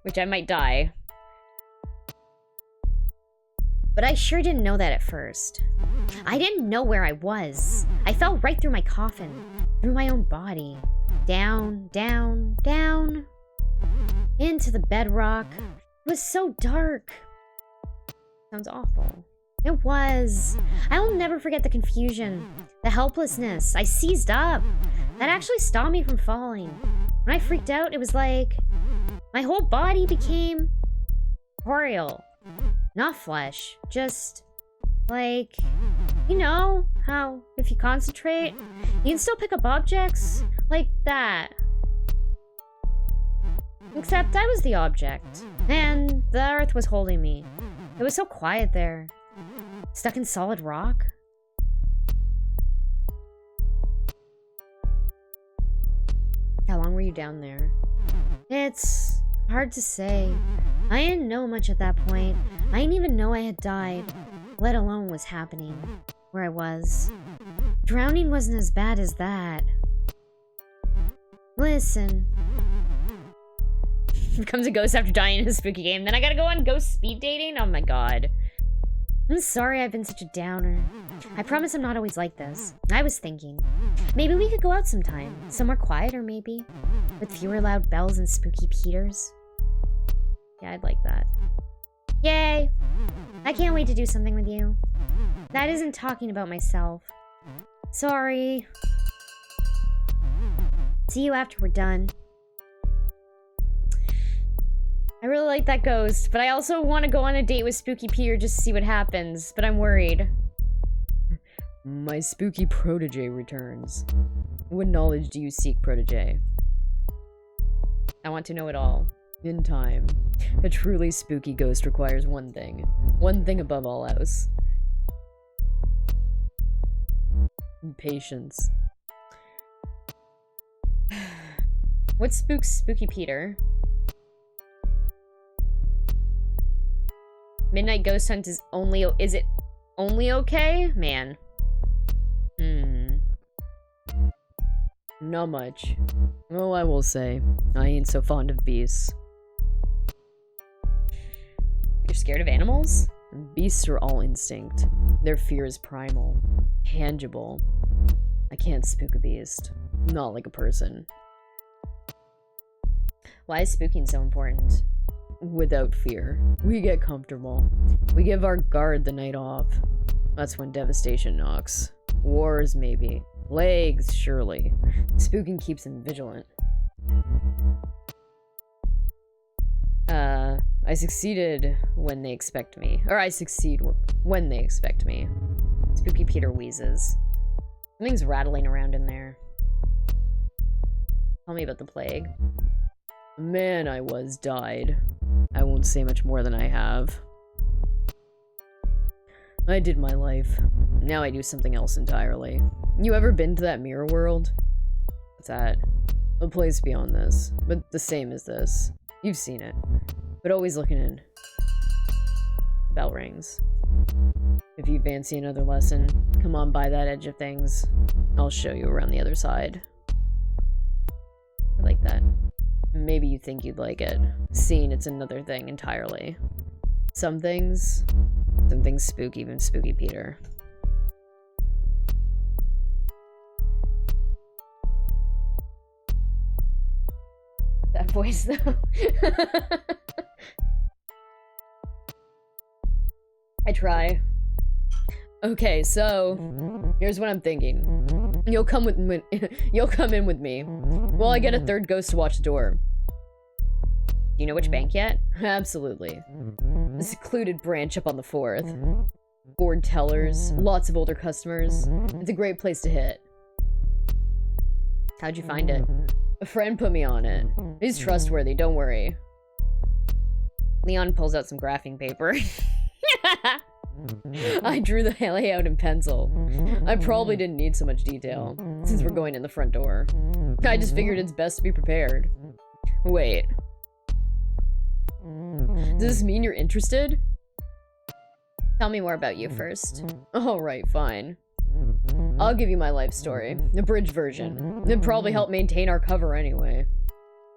Which I might die. But I sure didn't know that at first. I didn't know where I was. I fell right through my coffin. Through my own body. Down, down, down. Into the bedrock. It was so dark. Sounds awful. It was. I will never forget the confusion. The helplessness. I seized up. That actually stopped me from falling. When I freaked out, it was like... my whole body became... corporeal. Not flesh. Just... like... you know, how if you concentrate, you can still pick up objects? Like that. Except I was the object. And the earth was holding me. It was so quiet there. Stuck in solid rock. How long were you down there? It's hard to say. I didn't know much at that point. I didn't even know I had died, let alone what's happening, where I was. Drowning wasn't as bad as that. Listen. Becomes a ghost after dying in a spooky game. Then I gotta go on ghost speed dating? Oh my god. I'm sorry I've been such a downer. I promise I'm not always like this. I was thinking, maybe we could go out sometime. Somewhere quieter, maybe. With fewer loud bells and spooky Peters. Yeah, I'd like that. Yay! I can't wait to do something with you. That isn't talking about myself. Sorry. See you after we're done. I really like that ghost, but I also want to go on a date with Spooky Peter just to see what happens, but I'm worried. My spooky protege returns. What knowledge do you seek, protege? I want to know it all. In time. A truly spooky ghost requires one thing. One thing above all else. Patience. What spooks Spooky Peter? Midnight Ghost Hunt is it only okay? Man. Not much. Oh, I will say, I ain't so fond of beasts. You're scared of animals? Beasts are all instinct. Their fear is primal. Tangible. I can't spook a beast. Not like a person. Why is spooking so important? Without fear. We get comfortable. We give our guard the night off. That's when devastation knocks. Wars, maybe. Plagues, surely. Spooking keeps them vigilant. I succeeded when they expect me. Or I succeed when they expect me. Spooky Peter wheezes. Something's rattling around in there. Tell me about the plague. The man I was died. I won't say much more than I have. I did my life. Now I do something else entirely. You ever been to that mirror world? What's that? A place beyond this, but the same as this. You've seen it, but always looking in. Bell rings. If you fancy another lesson, come on by that edge of things. I'll show you around the other side. I like that. Maybe you think you'd like it. Seeing it's another thing entirely. Some things spooky than Spooky Peter. voice, though. I try. Okay, so here's what I'm thinking. You'll come you'll come in with me. While I get a third ghost to watch the door. Do you know which bank yet? Absolutely. A secluded branch up on the 4th. Bored tellers, lots of older customers. It's a great place to hit. How'd you find it? A friend put me on it. He's trustworthy, don't worry. Leon pulls out some graphing paper. I drew the layout in pencil. I probably didn't need so much detail, since we're going in the front door. I just figured it's best to be prepared. Wait. Does this mean you're interested? Tell me more about you first. Alright, fine. I'll give you my life story. The abridged version. It'd probably help maintain our cover anyway.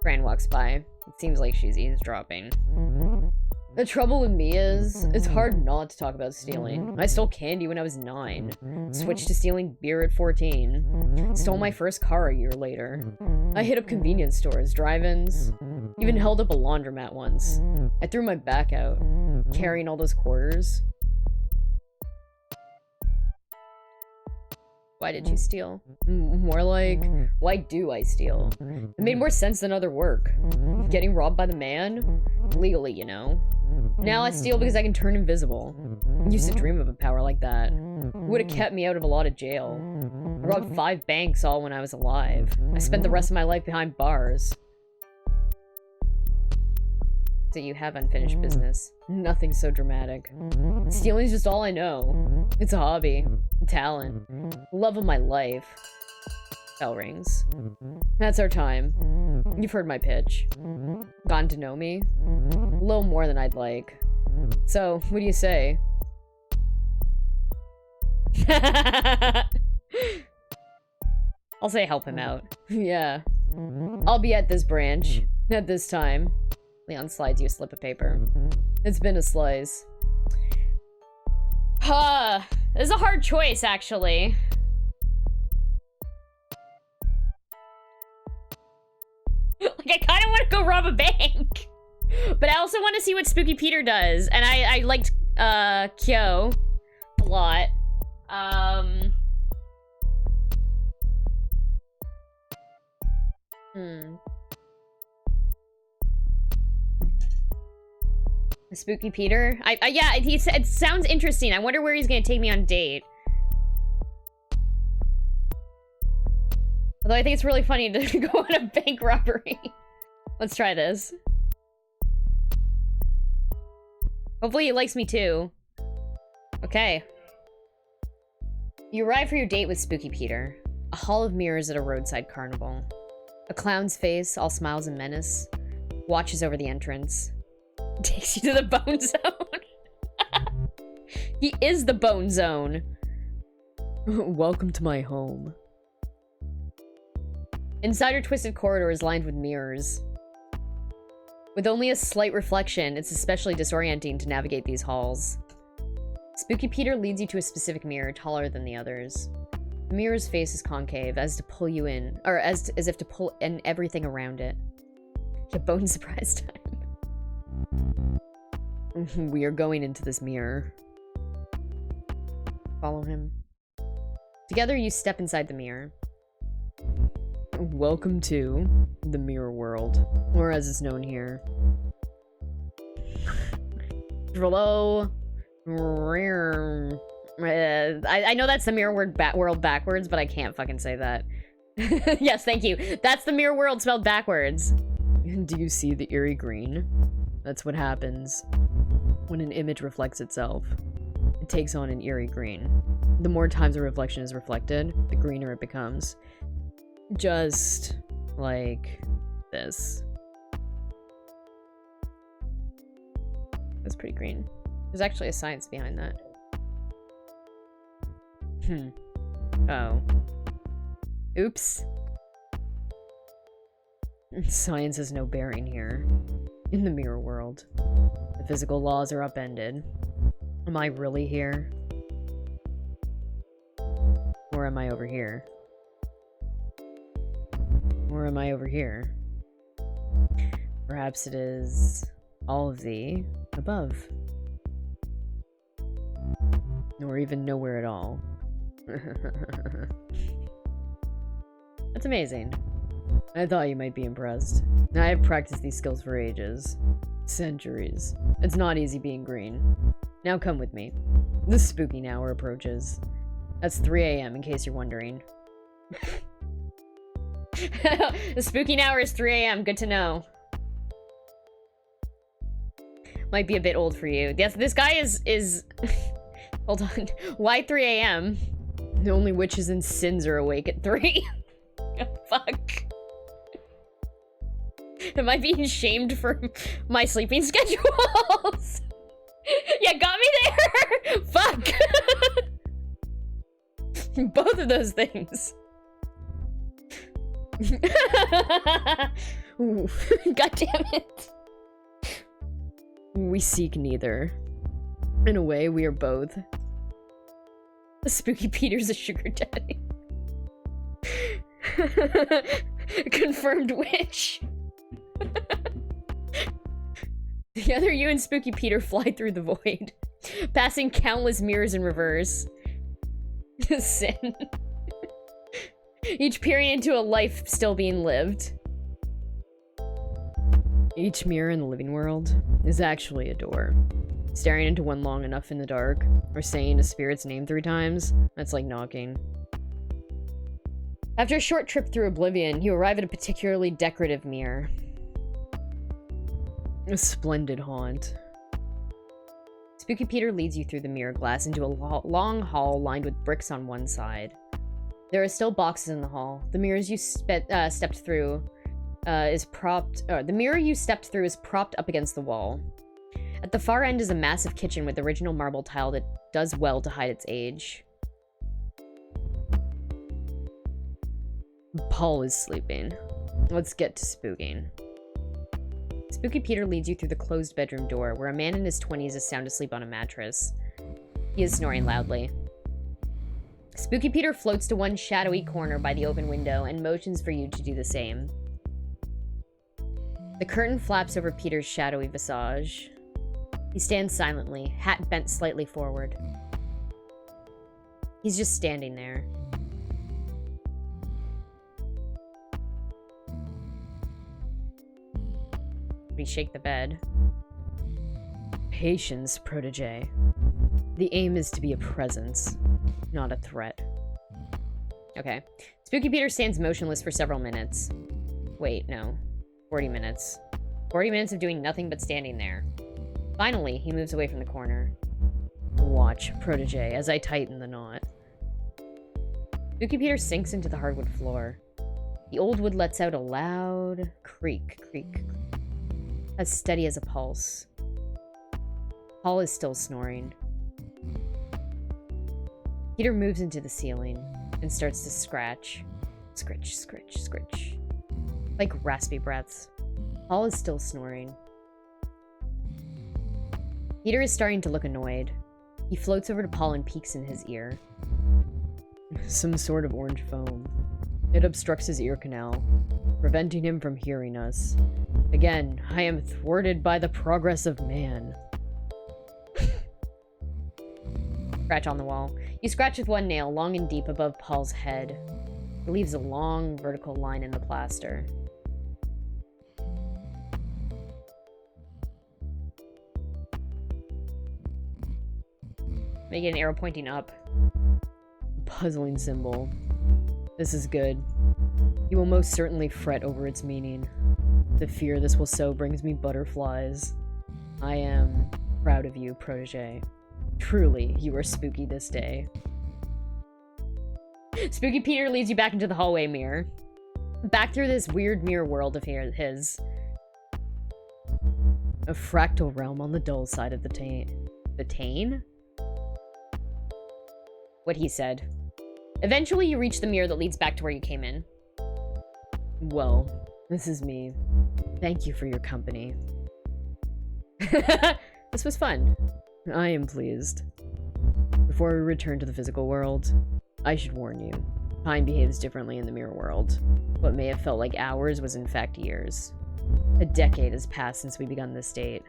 Fran walks by. It seems like she's eavesdropping. The trouble with me is, it's hard not to talk about stealing. I stole candy when I was 9. Switched to stealing beer at 14. Stole my first car a year later. I hit up convenience stores, drive-ins. Even held up a laundromat once. I threw my back out, carrying all those quarters. Why did you steal? More like, why do I steal? It made more sense than other work. Getting robbed by the man? Legally, you know. Now I steal because I can turn invisible. Used to dream of a power like that. Would have kept me out of a lot of jail. I robbed 5 banks all when I was alive. I spent the rest of my life behind bars. So you have unfinished business. Nothing so dramatic. Stealing's just all I know. It's a hobby. A talent. Love of my life. Bell rings. That's our time. You've heard my pitch. Gotten to know me? A little more than I'd like. So, what do you say? I'll say help him out. Yeah. I'll be at this branch. At this time. Leon slides you a slip of paper. It's been a slice. This is a hard choice, actually. Like, I kind of want to go rob a bank. But I also want to see what Spooky Peter does. And I liked, Kyo a lot. Spooky Peter? Yeah, it sounds interesting. I wonder where he's gonna take me on a date. Although I think it's really funny to go on a bank robbery. Let's try this. Hopefully he likes me too. Okay. You arrive for your date with Spooky Peter. A hall of mirrors at a roadside carnival. A clown's face, all smiles and menace, watches over the entrance. Takes you to the Bone Zone. He is the Bone Zone. Welcome to my home. Inside are twisted corridors lined with mirrors. With only a slight reflection, it's especially disorienting to navigate these halls. Spooky Peter leads you to a specific mirror, taller than the others. The mirror's face is concave, as to pull you in, or as if to pull in everything around it. A bone surprise time. We are going into this mirror. Follow him. Together, you step inside the mirror. Welcome to the mirror world, or as it's known here. Hello. I know that's the mirror world backwards, but I can't fucking say that. Yes, thank you. That's the mirror world spelled backwards. Do you see the eerie green? That's what happens when an image reflects itself. It takes on an eerie green. The more times a reflection is reflected, the greener it becomes. Just like this. That's pretty green. There's actually a science behind that. Oh. Oops. Science has no bearing here. In the mirror world. The physical laws are upended. Am I really here? Or am I over here? Or am I over here? Perhaps it is all of the above. Or even nowhere at all. That's amazing. I thought you might be impressed. I have practiced these skills for ages. Centuries. It's not easy being green. Now come with me. The spooking hour approaches. That's 3 a.m. in case you're wondering. The spooking hour is 3 a.m. Good to know. Might be a bit old for you. Yes, this guy is... Hold on. Why 3 a.m.? Only witches and sins are awake at 3. Fuck. Am I being shamed for my sleeping schedules? Yeah, got me there! Fuck! Both of those things. Ooh, God damn it. We seek neither. In a way, we are both. Spooky Peter's a sugar daddy. Confirmed witch. Together, you and Spooky Peter fly through the void, passing countless mirrors in reverse. Sin. Each peering into a life still being lived. Each mirror in the living world is actually a door. Staring into one long enough in the dark, or saying a spirit's name 3 times, that's like knocking. After a short trip through oblivion, you arrive at a particularly decorative mirror. A splendid haunt. Spooky Peter leads you through the mirror glass into a long hall lined with bricks on one side. There are still boxes in the hall. The mirrors you stepped through the mirror you stepped through is propped up against the wall. At the far end is a massive kitchen with original marble tile that does well to hide its age. Paul is sleeping. Let's get to spooking. Spooky Peter leads you through the closed bedroom door, where a man in his 20s is sound asleep on a mattress. He is snoring loudly. Spooky Peter floats to one shadowy corner by the open window and motions for you to do the same. The curtain flaps over Peter's shadowy visage. He stands silently, hat bent slightly forward. He's just standing there. We shake the bed. Patience, protege. The aim is to be a presence, not a threat. Okay. Spooky Peter stands motionless for several minutes. Wait, no. 40 minutes. 40 minutes of doing nothing but standing there. Finally, he moves away from the corner. Watch, protege, as I tighten the knot. Spooky Peter sinks into the hardwood floor. The old wood lets out a loud creak, creak, as steady as a pulse. Paul is still snoring. Peter moves into the ceiling and starts to scratch. Scritch, scritch, scritch. Like raspy breaths. Paul is still snoring. Peter is starting to look annoyed. He floats over to Paul and peeks in his ear. Some sort of orange foam. It obstructs his ear canal, preventing him from hearing us. Again, I am thwarted by the progress of man. Scratch on the wall. You scratch with one nail, long and deep above Paul's head. It leaves a long vertical line in the plaster. Make it an arrow pointing up. Puzzling symbol. This is good. You will most certainly fret over its meaning. The fear this will sow brings me butterflies. I am proud of you, protege. Truly, you are spooky this day. Spooky Peter leads you back into the hallway mirror. Back through this weird mirror world of his. A fractal realm on the dull side of the Tane. The Tane? What he said. Eventually you reach the mirror that leads back to where you came in. Well, this is me. Thank you for your company. This was fun. I am pleased. Before we return to the physical world, I should warn you. Time behaves differently in the mirror world. What may have felt like hours was in fact years. A decade has passed since we begun this date.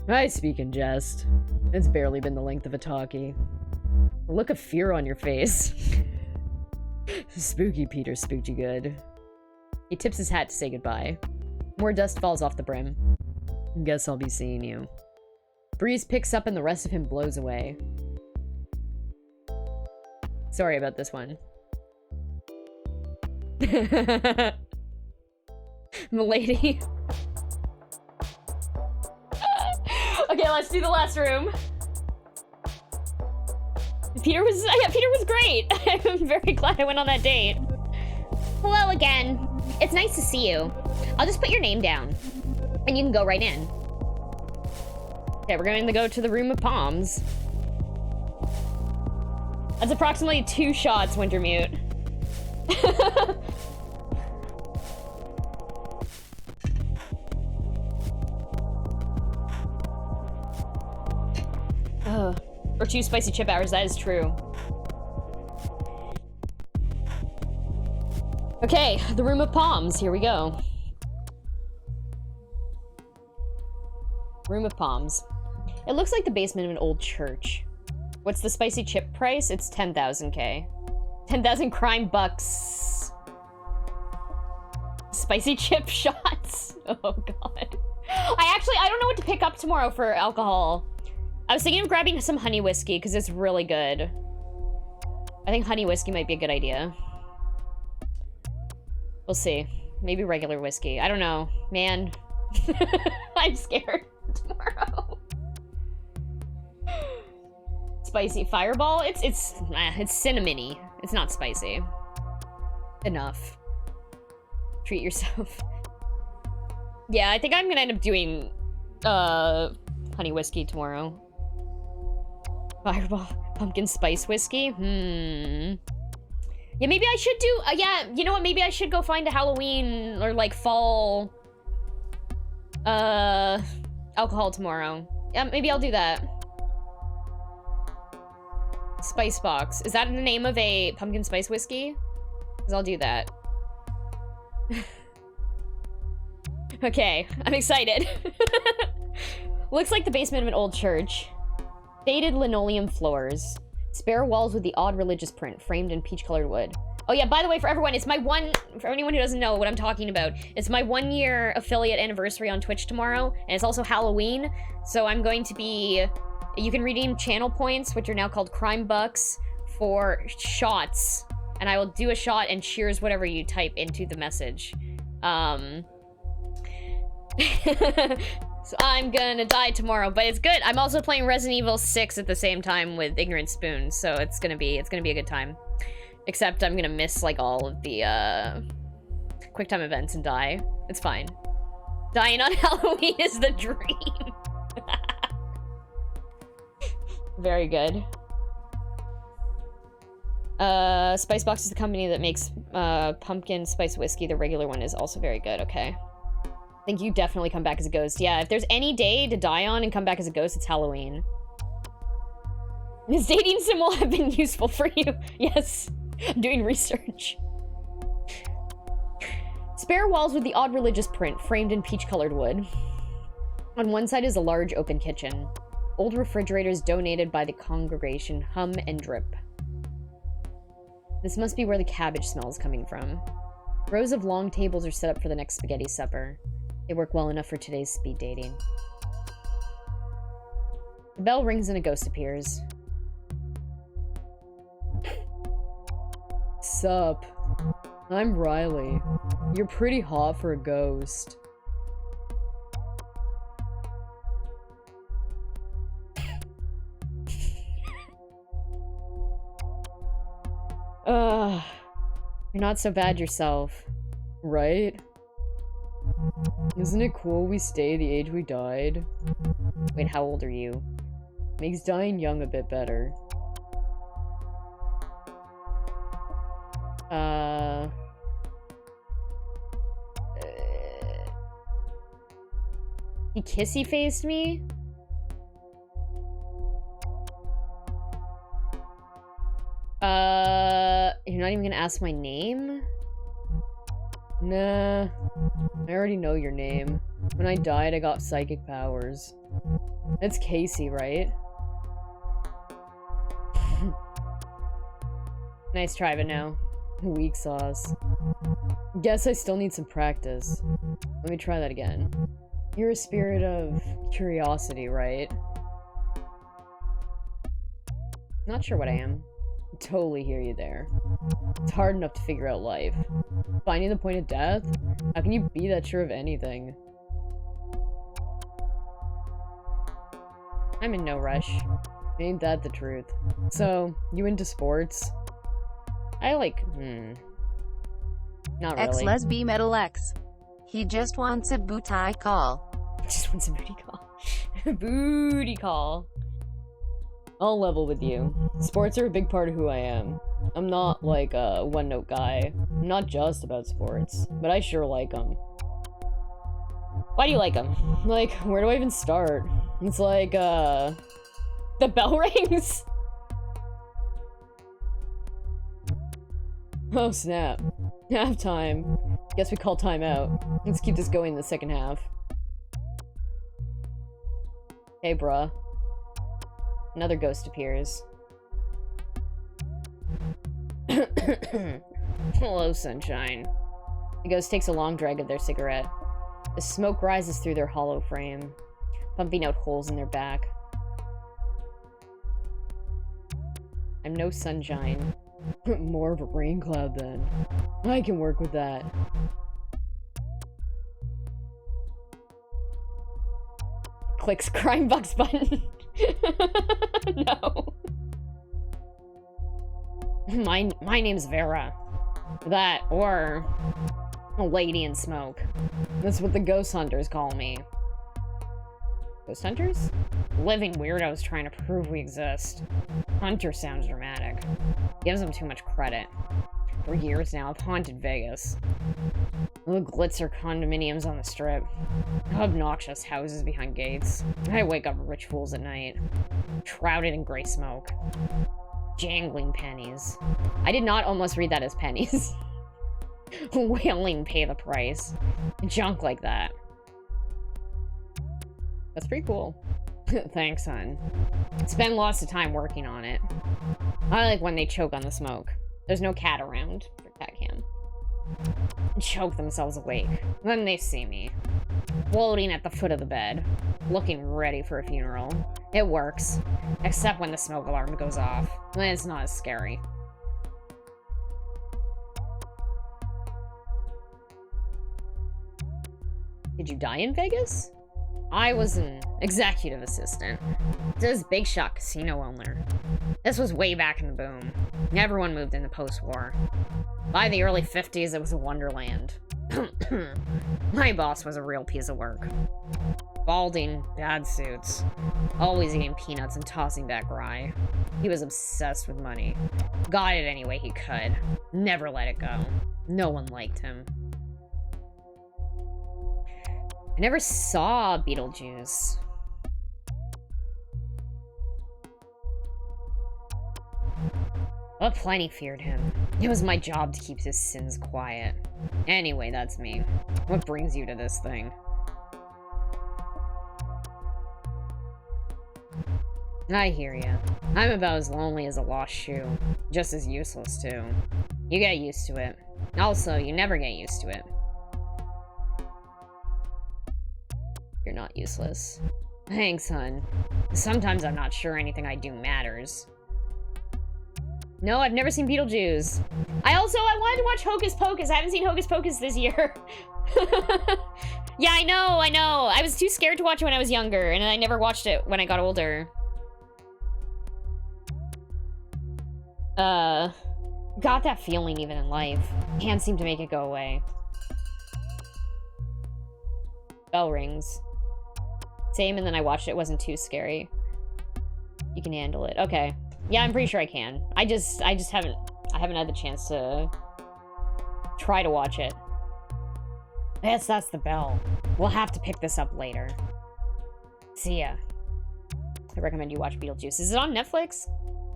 I speak in jest. It's barely been the length of a talkie. A look of fear on your face. Spooky Peter spooked you good. He tips his hat to say goodbye. More dust falls off the brim. Guess I'll be seeing you. Breeze picks up and the rest of him blows away. Sorry about this one. Milady. Okay, let's do the last room. Peter was great. I'm very glad I went on that date. Hello again. It's nice to see you. I'll just put your name down, and you can go right in. Okay, we're going to go to the room of palms. That's approximately 2 shots, Wintermute. Or 2 spicy chip hours, that is true. Okay, the room of palms, here we go. Room of palms. It looks like the basement of an old church. What's the spicy chip price? It's 10,000K. 10,000 crime bucks. Spicy chip shots. Oh god. I don't know what to pick up tomorrow for alcohol. I was thinking of grabbing some honey whiskey because it's really good. I think honey whiskey might be a good idea. We'll see. Maybe regular whiskey. I don't know. Man. I'm scared tomorrow. Spicy fireball? It's cinnamony. It's not spicy. Enough. Treat yourself. Yeah, I think I'm gonna end up doing honey whiskey tomorrow. Fireball. Pumpkin spice whiskey? Yeah, maybe I should do, yeah, you know what, maybe I should go find a Halloween or, like, fall, alcohol tomorrow. Yeah, maybe I'll do that. Spice box. Is that the name of a pumpkin spice whiskey? Because I'll do that. Okay, I'm excited. Looks like the basement of an old church. Faded linoleum floors. Spare walls with the odd religious print, framed in peach-colored wood. Oh yeah, by the way, for everyone, it's my for anyone who doesn't know what I'm talking about, it's my 1-year affiliate anniversary on Twitch tomorrow, and it's also Halloween, so I'm going to be, you can redeem channel points, which are now called crime bucks, for shots, and I will do a shot and cheers whatever you type into the message. So I'm gonna die tomorrow, but it's good. I'm also playing Resident Evil 6 at the same time with Ignorant Spoon, so it's gonna be a good time. Except I'm gonna miss, like, all of the, QuickTime events and die. It's fine. Dying on Halloween is the dream. Very good. Spicebox is the company that makes, pumpkin spice whiskey. The regular one is also very good, okay. I think you definitely come back as a ghost. Yeah, if there's any day to die on and come back as a ghost, it's Halloween. This dating sim will have been useful for you. Yes, I'm doing research. Spare walls with the odd religious print, framed in peach-colored wood. On one side is a large open kitchen. Old refrigerators donated by the congregation hum and drip. This must be where the cabbage smell is coming from. Rows of long tables are set up for the next spaghetti supper. They work well enough for today's speed dating. The bell rings and a ghost appears. Sup? I'm Riley. You're pretty hot for a ghost. You're not so bad yourself. Right? Isn't it cool we stay the age we died? Wait, how old are you? Makes dying young a bit better. He kissy-faced me? You're not even gonna ask my name? Nah, I already know your name. When I died, I got psychic powers. It's Casey, right? Nice try, but no. Weak sauce. Guess I still need some practice. Let me try that again. You're a spirit of curiosity, right? Not sure what I am. Totally hear you there. It's hard enough to figure out life. Finding the point of death? How can you be that sure of anything? I'm in no rush. Ain't that the truth? So, you into sports? I like, not really. Ex-lesbi metal X. He just wants a booty call. Just wants a booty call. Booty call. I'll level with you. Sports are a big part of who I am. I'm not like a one-note guy. I'm not just about sports, but I sure like them. Why do you like them? Like, where do I even start? It's like, the bell rings? Oh snap. Halftime. Guess we call timeout. Let's keep this going in the second half. Hey, bruh. Another ghost appears. Hello, sunshine. The ghost takes a long drag of their cigarette. The smoke rises through their hollow frame, pumping out holes in their back. I'm no sunshine. More of a rain cloud, then. I can work with that. Clicks crime bucks button. No. My name's Vera. That, or a lady in smoke. That's what the ghost hunters call me. Ghost hunters? Living weirdos trying to prove we exist. Hunter sounds dramatic. Gives them too much credit. For years now, I've haunted Vegas. The glitzer condominiums on the strip. Obnoxious houses behind gates. I wake up rich fools at night. Shrouded in gray smoke. Jangling pennies. I did not almost read that as pennies. Willing pay the price. Junk like that. That's pretty cool. Thanks, hon. Spend lots of time working on it. I like when they choke on the smoke. There's no cat around for cat cam. Choke themselves awake. Then they see me. Floating at the foot of the bed. Looking ready for a funeral. It works. Except when the smoke alarm goes off. Then it's not as scary. Did you die in Vegas? I was an executive assistant to this big shot casino owner. This was way back in the boom. Everyone moved in the post-war. By the early 50s, it was a wonderland. My boss was a real piece of work. Balding, bad suits, always eating peanuts and tossing back rye. He was obsessed with money. Got it any way he could. Never let it go. No one liked him. I never saw Beetlejuice. But plenty feared him. It was my job to keep his sins quiet. Anyway, that's me. What brings you to this thing? I hear ya. I'm about as lonely as a lost shoe. Just as useless, too. You get used to it. Also, you never get used to it. You're not useless. Thanks, hun. Sometimes I'm not sure anything I do matters. No, I've never seen Beetlejuice. I wanted to watch Hocus Pocus. I haven't seen Hocus Pocus this year. Yeah, I know. I was too scared to watch it when I was younger, and I never watched it when I got older. Got that feeling even in life. Can't seem to make it go away. Bell rings. Same, and then I watched it. It wasn't too scary. You can handle it. Okay. Yeah, I'm pretty sure I can. I just haven't had the chance to try to watch it. Yes, that's the bell. We'll have to pick this up later. See ya. I recommend you watch Beetlejuice. Is it on Netflix?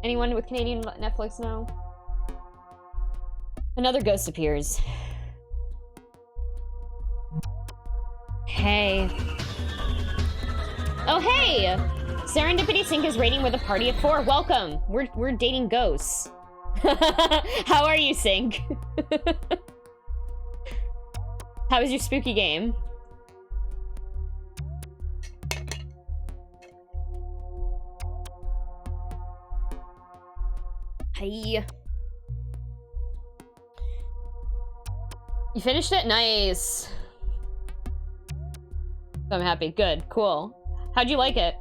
Anyone with Canadian Netflix know? Another ghost appears. Hey. Oh, hey! Serendipity Sync is rating with a party of 4. Welcome! We're dating ghosts. How are you, Sync? How was your spooky game? Hey. You finished it? Nice. I'm happy. Good. Cool. How'd you like it?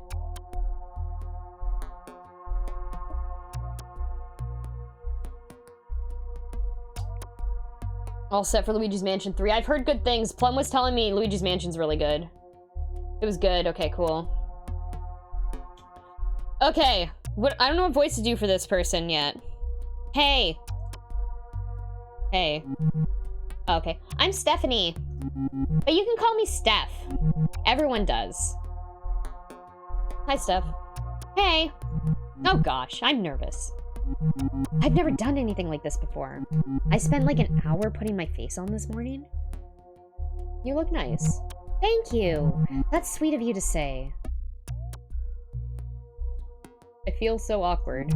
All set for Luigi's Mansion 3. I've heard good things. Plum was telling me Luigi's Mansion's really good. It was good. Okay, cool. Okay. I don't know what voice to do for this person yet. Hey. Hey. Okay. I'm Stephanie. But you can call me Steph. Everyone does. Hi, Steph. Hey. Oh gosh, I'm nervous. I've never done anything like this before. I spent like an hour putting my face on this morning. You look nice. Thank you. That's sweet of you to say. I feel so awkward.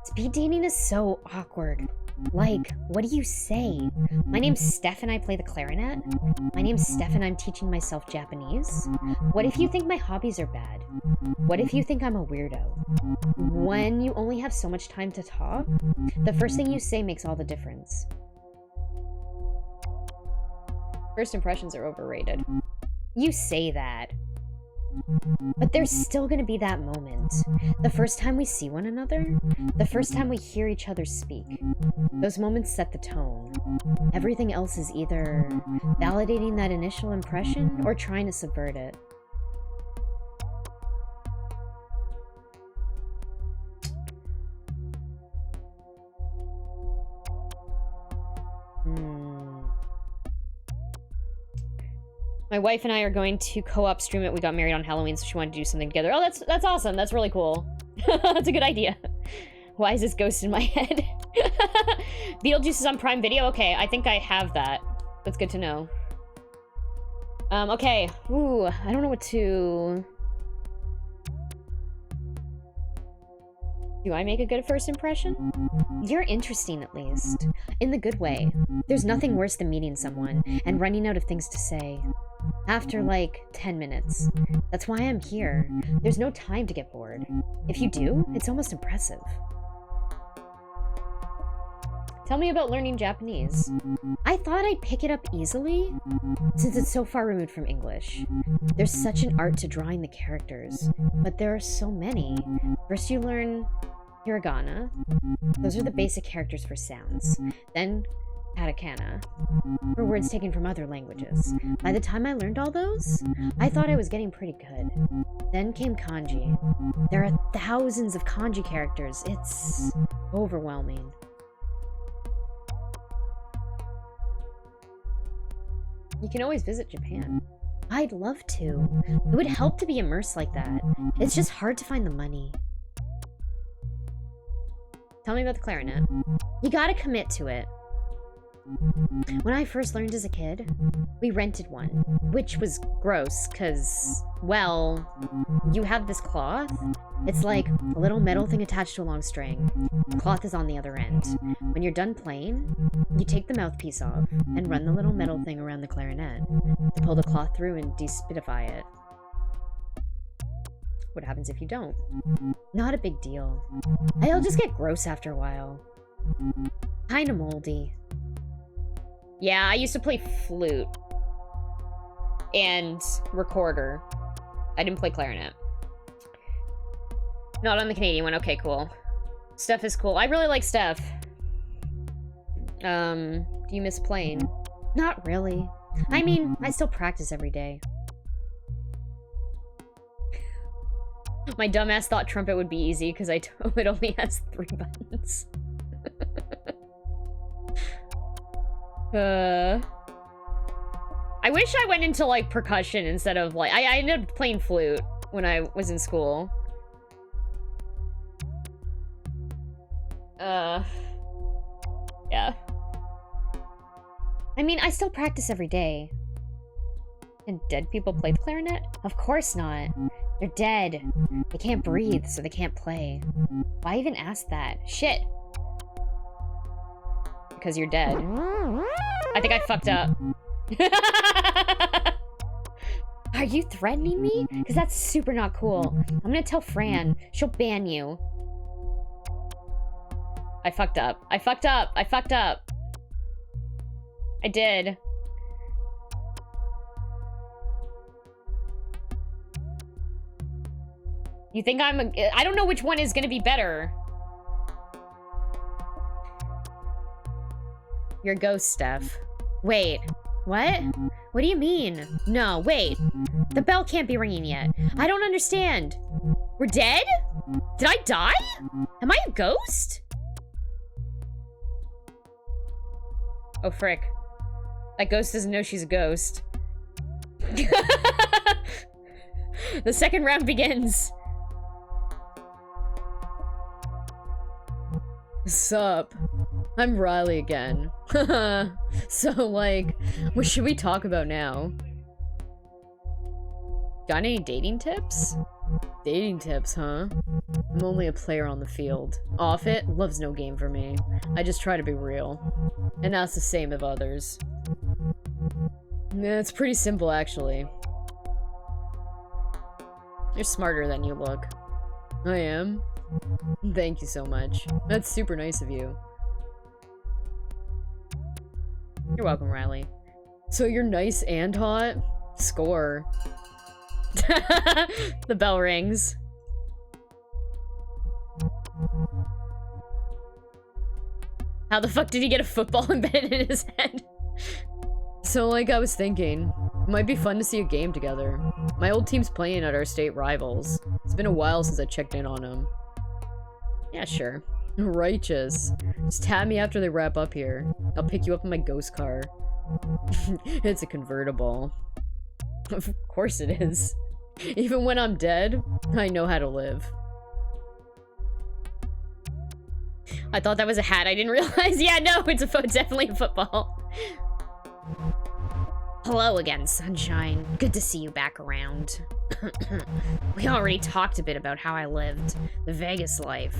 Speed dating is so awkward. Like, what do you say? My name's Steph and I play the clarinet? My name's Steph and I'm teaching myself Japanese? What if you think my hobbies are bad? What if you think I'm a weirdo? When you only have so much time to talk, the first thing you say makes all the difference. First impressions are overrated. You say that. But there's still gonna be that moment. The first time we see one another, the first time we hear each other speak. Those moments set the tone. Everything else is either validating that initial impression or trying to subvert it. My wife and I are going to co-op stream it. We got married on Halloween, so she wanted to do something together. Oh, that's awesome. That's really cool. That's a good idea. Why is this ghost in my head? Beetlejuice is on Prime Video? Okay, I think I have that. That's good to know. Okay. Ooh, I don't know what to... Do I make a good first impression? You're interesting, at least. In the good way. There's nothing worse than meeting someone and running out of things to say. After, like, 10 minutes. That's why I'm here. There's no time to get bored. If you do, it's almost impressive. Tell me about learning Japanese. I thought I'd pick it up easily, since it's so far removed from English. There's such an art to drawing the characters, but there are so many. First you learn hiragana. Those are the basic characters for sounds. Then katakana, for words taken from other languages. By the time I learned all those, I thought I was getting pretty good. Then came kanji. There are thousands of kanji characters. It's overwhelming. You can always visit Japan. I'd love to. It would help to be immersed like that. It's just hard to find the money. Tell me about the clarinet. You gotta commit to it. When I first learned as a kid, we rented one, which was gross, cause, well, you have this cloth. It's like a little metal thing attached to a long string. The cloth is on the other end. When you're done playing, you take the mouthpiece off and run the little metal thing around the clarinet to pull the cloth through and despitify it. What happens if you don't? Not a big deal. It'll just get gross after a while. Kinda moldy. Yeah, I used to play flute. And recorder. I didn't play clarinet. Not on the Canadian one. Okay, cool. Steph is cool. I really like Steph. Do you miss playing? Not really. I mean, I still practice every day. My dumbass thought trumpet would be easy because it only has 3 buttons. I wish I went into, like, percussion instead of, like... I ended up playing flute when I was in school. Yeah. I mean, I still practice every day. Can dead people play the clarinet? Of course not. They're dead. They can't breathe, so they can't play. Why even ask that? Shit. Because you're dead. I think I fucked up. Are you threatening me? Because that's super not cool. I'm gonna tell Fran. She'll ban you. I fucked up. I fucked up. I fucked up. I did. You think I'm a... I don't know which one is gonna be better. You're a ghost, Steph. Wait. What? What do you mean? No, wait. The bell can't be ringing yet. I don't understand. We're dead? Did I die? Am I a ghost? Oh, frick. That ghost doesn't know she's a ghost. The second round begins. Sup? I'm Riley again. So, like, what should we talk about now? Got any dating tips? Dating tips, huh? I'm only a player on the field. Off it, love's no game for me. I just try to be real. And that's the same of others. Yeah, it's pretty simple, actually. You're smarter than you look. I am? Thank you so much. That's super nice of you. You're welcome, Riley. So you're nice and hot? Score. The bell rings. How the fuck did he get a football embedded in his head? So, like, I was thinking, it might be fun to see a game together. My old team's playing at our state rivals. It's been a while since I checked in on them. Yeah, sure. Righteous. Just tap me after they wrap up here. I'll pick you up in my ghost car. It's a convertible. Of course it is. Even when I'm dead, I know how to live. I thought that was a hat. I didn't realize. Yeah, no, it's definitely a football. Hello again, sunshine. Good to see you back around. We already talked a bit about how I lived. The Vegas life.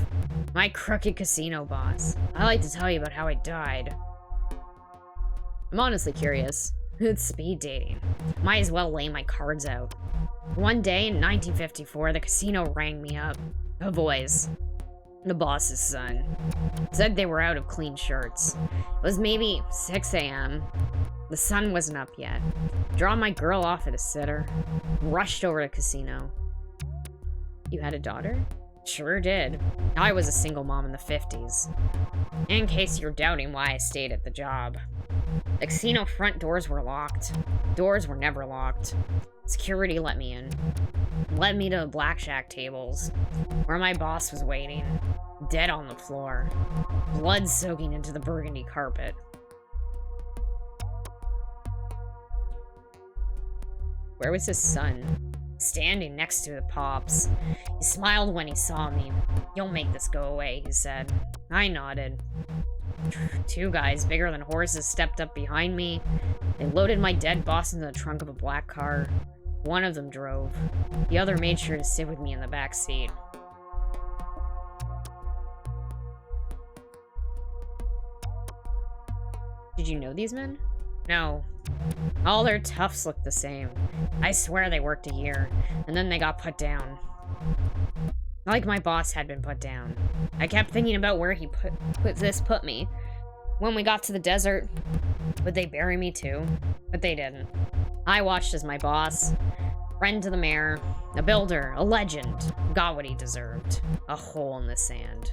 My crooked casino boss. I like to tell you about how I died. I'm honestly curious. It's speed dating. Might as well lay my cards out. One day in 1954, the casino rang me up. A voice. The boss's son. Said they were out of clean shirts. It was maybe 6 a.m. The sun wasn't up yet. Dropped my girl off at a sitter. Rushed over to casino. You had a daughter? Sure did. I was a single mom in the 50s. In case you're doubting why I stayed at the job. The casino front doors were locked. Doors were never locked. Security let me in. Led me to the blackjack tables, where my boss was waiting. Dead on the floor. Blood soaking into the burgundy carpet. Where was his son? Standing next to the Pops. He smiled when he saw me. "You'll make this go away," he said. I nodded. 2 guys bigger than horses stepped up behind me. They loaded my dead boss into the trunk of a black car. One of them drove. The other made sure to sit with me in the back seat. Did you know these men? No. All their toughs looked the same. I swear they worked a year, and then they got put down. Like my boss had been put down. I kept thinking about where he put me. When we got to the desert, would they bury me too? But they didn't. I watched as my boss, friend to the mayor, a builder, a legend, got what he deserved. A hole in the sand.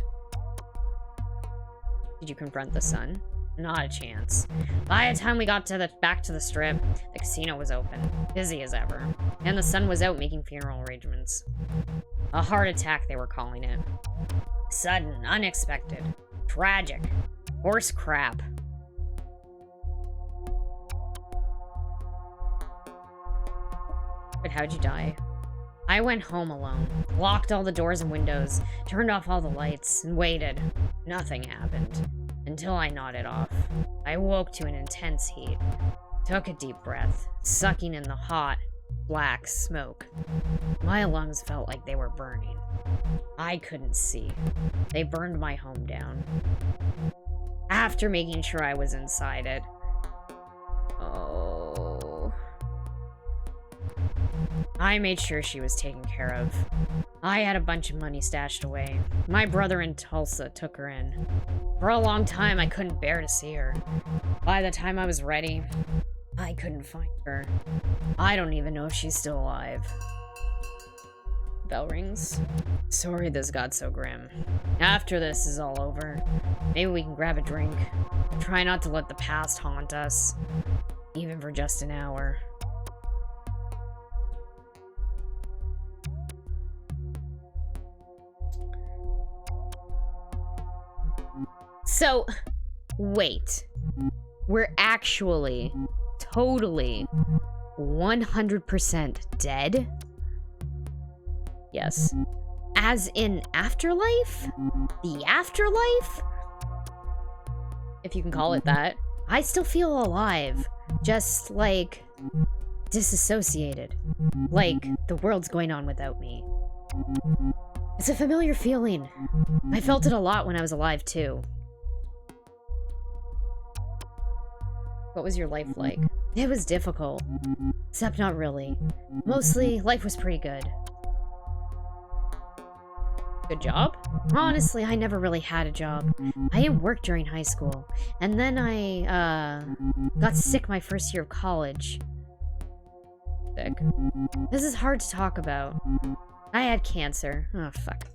Did you confront the son? Not a chance. By the time we got to back to the strip, the casino was open, busy as ever, and the sun was out making funeral arrangements. A heart attack, they were calling it. Sudden, unexpected, tragic, horse crap. But how'd you die? I went home alone, locked all the doors and windows, turned off all the lights, and waited. Nothing happened. Until I nodded off. I woke to an intense heat. Took a deep breath, sucking in the hot, black smoke. My lungs felt like they were burning. I couldn't see. They burned my home down. After making sure I was inside it. Oh. I made sure she was taken care of. I had a bunch of money stashed away. My brother in Tulsa took her in. For a long time, I couldn't bear to see her. By the time I was ready, I couldn't find her. I don't even know if she's still alive. Bell rings. Sorry this got so grim. After this is all over, maybe we can grab a drink. Try not to let the past haunt us, even for just an hour. So, wait. We're actually, totally, 100% dead? Yes. As in afterlife? The afterlife? If you can call it that. I still feel alive. Just, like, disassociated. Like, the world's going on without me. It's a familiar feeling. I felt it a lot when I was alive, too. What was your life like? It was difficult. Except not really. Mostly, life was pretty good. Good job? Honestly, I never really had a job. I didn't work during high school. And then I, got sick my first year of college. Sick. This is hard to talk about. I had cancer. Oh, fuck.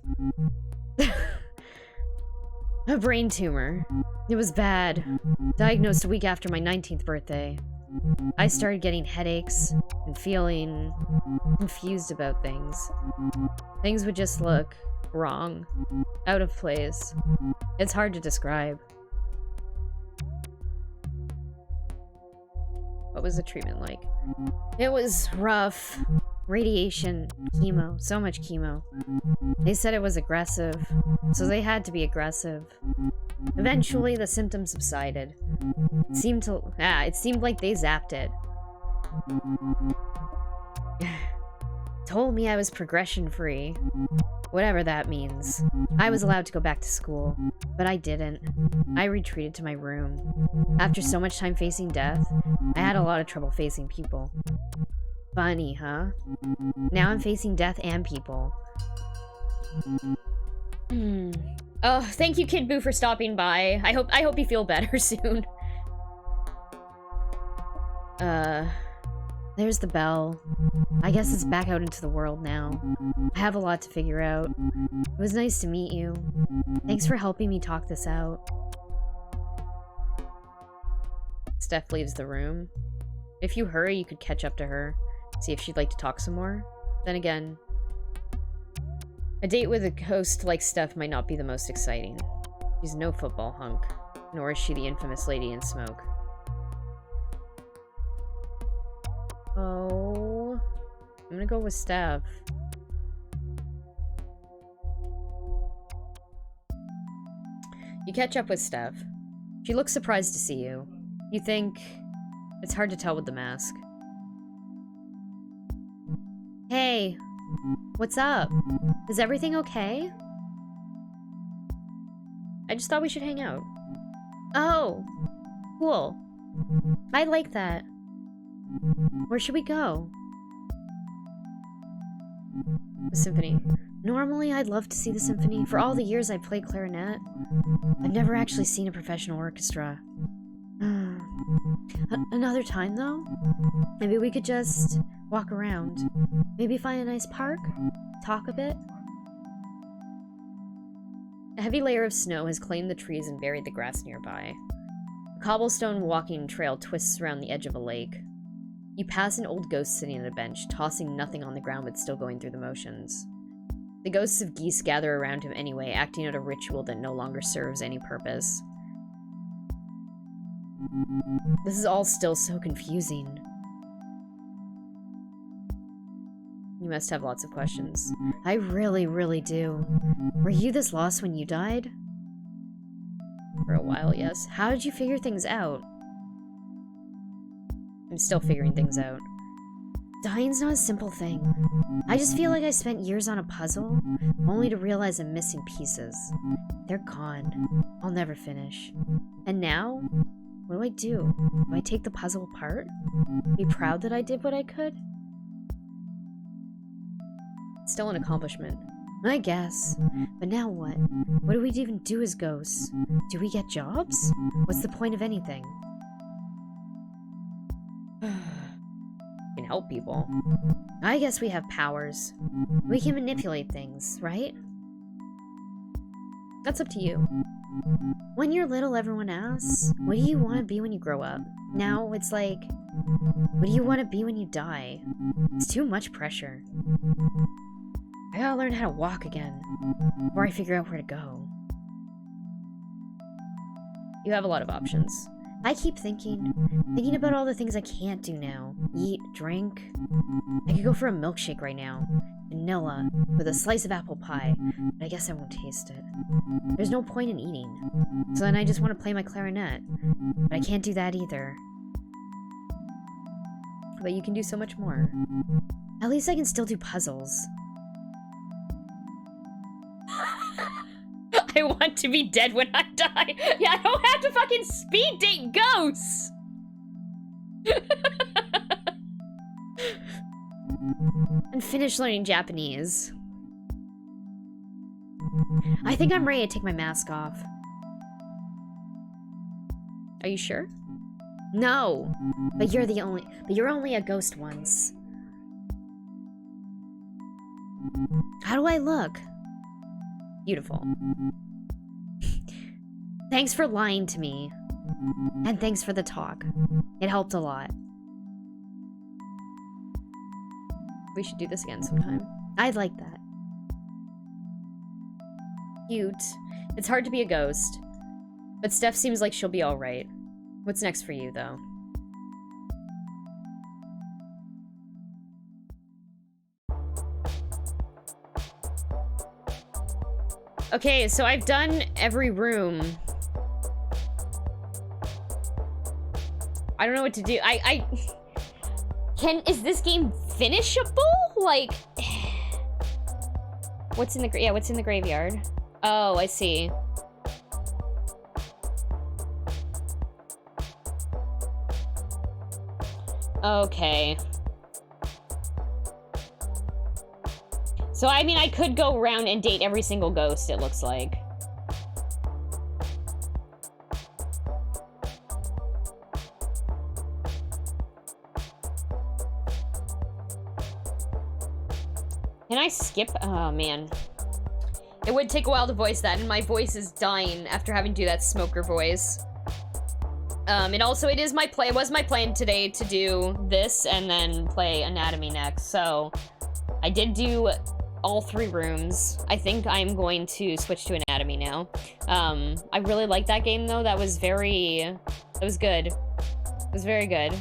A brain tumor. It was bad. Diagnosed a week after my 19th birthday. I started getting headaches and feeling confused about things. Things would just look wrong, out of place. It's hard to describe. What was the treatment like? It was rough. Radiation, chemo, so much chemo. They said it was aggressive, so they had to be aggressive. Eventually, the symptoms subsided. It seemed like they zapped it. Told me I was progression-free. Whatever that means. I was allowed to go back to school, but I didn't. I retreated to my room. After so much time facing death, I had a lot of trouble facing people. Funny, huh? Now I'm facing death and people. Oh, thank you, Kid Boo, for stopping by. I hope you feel better soon. There's the bell. I guess it's back out into the world now. I have a lot to figure out. It was nice to meet you. Thanks for helping me talk this out. Steph leaves the room. If you hurry, you could catch up to her. See if she'd like to talk some more. Then again, a date with a host like Steph might not be the most exciting. She's no football hunk, nor is she the infamous lady in smoke. Oh, I'm gonna go with Steph. You catch up with Steph. She looks surprised to see you. You think it's hard to tell with the mask. Hey, what's up? Is everything okay? I just thought we should hang out. Oh, cool. I like that. Where should we go? The symphony. Normally, I'd love to see the symphony. For all the years I played clarinet, I've never actually seen a professional orchestra. Another time, though? Maybe we could just walk around. Maybe find a nice park? Talk a bit? A heavy layer of snow has claimed the trees and buried the grass nearby. A cobblestone walking trail twists around the edge of a lake. You pass an old ghost sitting at a bench, tossing nothing on the ground but still going through the motions. The ghosts of geese gather around him anyway, acting out a ritual that no longer serves any purpose. This is all still so confusing. You must have lots of questions. I really, really do. Were you this lost when you died? For a while, yes. How did you figure things out? I'm still figuring things out. Dying's not a simple thing. I just feel like I spent years on a puzzle, only to realize I'm missing pieces. They're gone. I'll never finish. And now? What do I do? Do I take the puzzle apart? Be proud that I did what I could? Still an accomplishment. I guess. But now what? What do we even do as ghosts? Do we get jobs? What's the point of anything? Can help people. I guess we have powers. We can manipulate things, right? That's up to you. When you're little, everyone asks, what do you want to be when you grow up? Now, it's like, what do you want to be when you die? It's too much pressure. I gotta learn how to walk again, before I figure out where to go. You have a lot of options. I keep thinking about all the things I can't do now. Eat, drink. I could go for a milkshake right now. Vanilla, with a slice of apple pie, but I guess I won't taste it. There's no point in eating. So then I just want to play my clarinet. But I can't do that either. But you can do so much more. At least I can still do puzzles. I want to be dead when I die. Yeah, I don't have to fucking speed date ghosts. And finish learning Japanese. I think I'm ready to take my mask off. Are you sure? No, but you're only a ghost once. How do I look? Beautiful. Thanks for lying to me. And thanks for the talk. It helped a lot. We should do this again sometime. I'd like that. Cute. It's hard to be a ghost. But Steph seems like she'll be alright. What's next for you, though? Okay, so I've done every room. I don't know what to do. Is this game finishable? Like, what's in the graveyard? Oh, I see. Okay. So, I mean, I could go around and date every single ghost, it looks like. Can I skip? Oh, man. It would take a while to voice that, and my voice is dying after having to do that smoker voice. And also, it was my plan today to do this and then play Anatomy next, so I did do all 3 rooms. I think I'm going to switch to Anatomy now. I really liked that game, though. That was good. It was very good.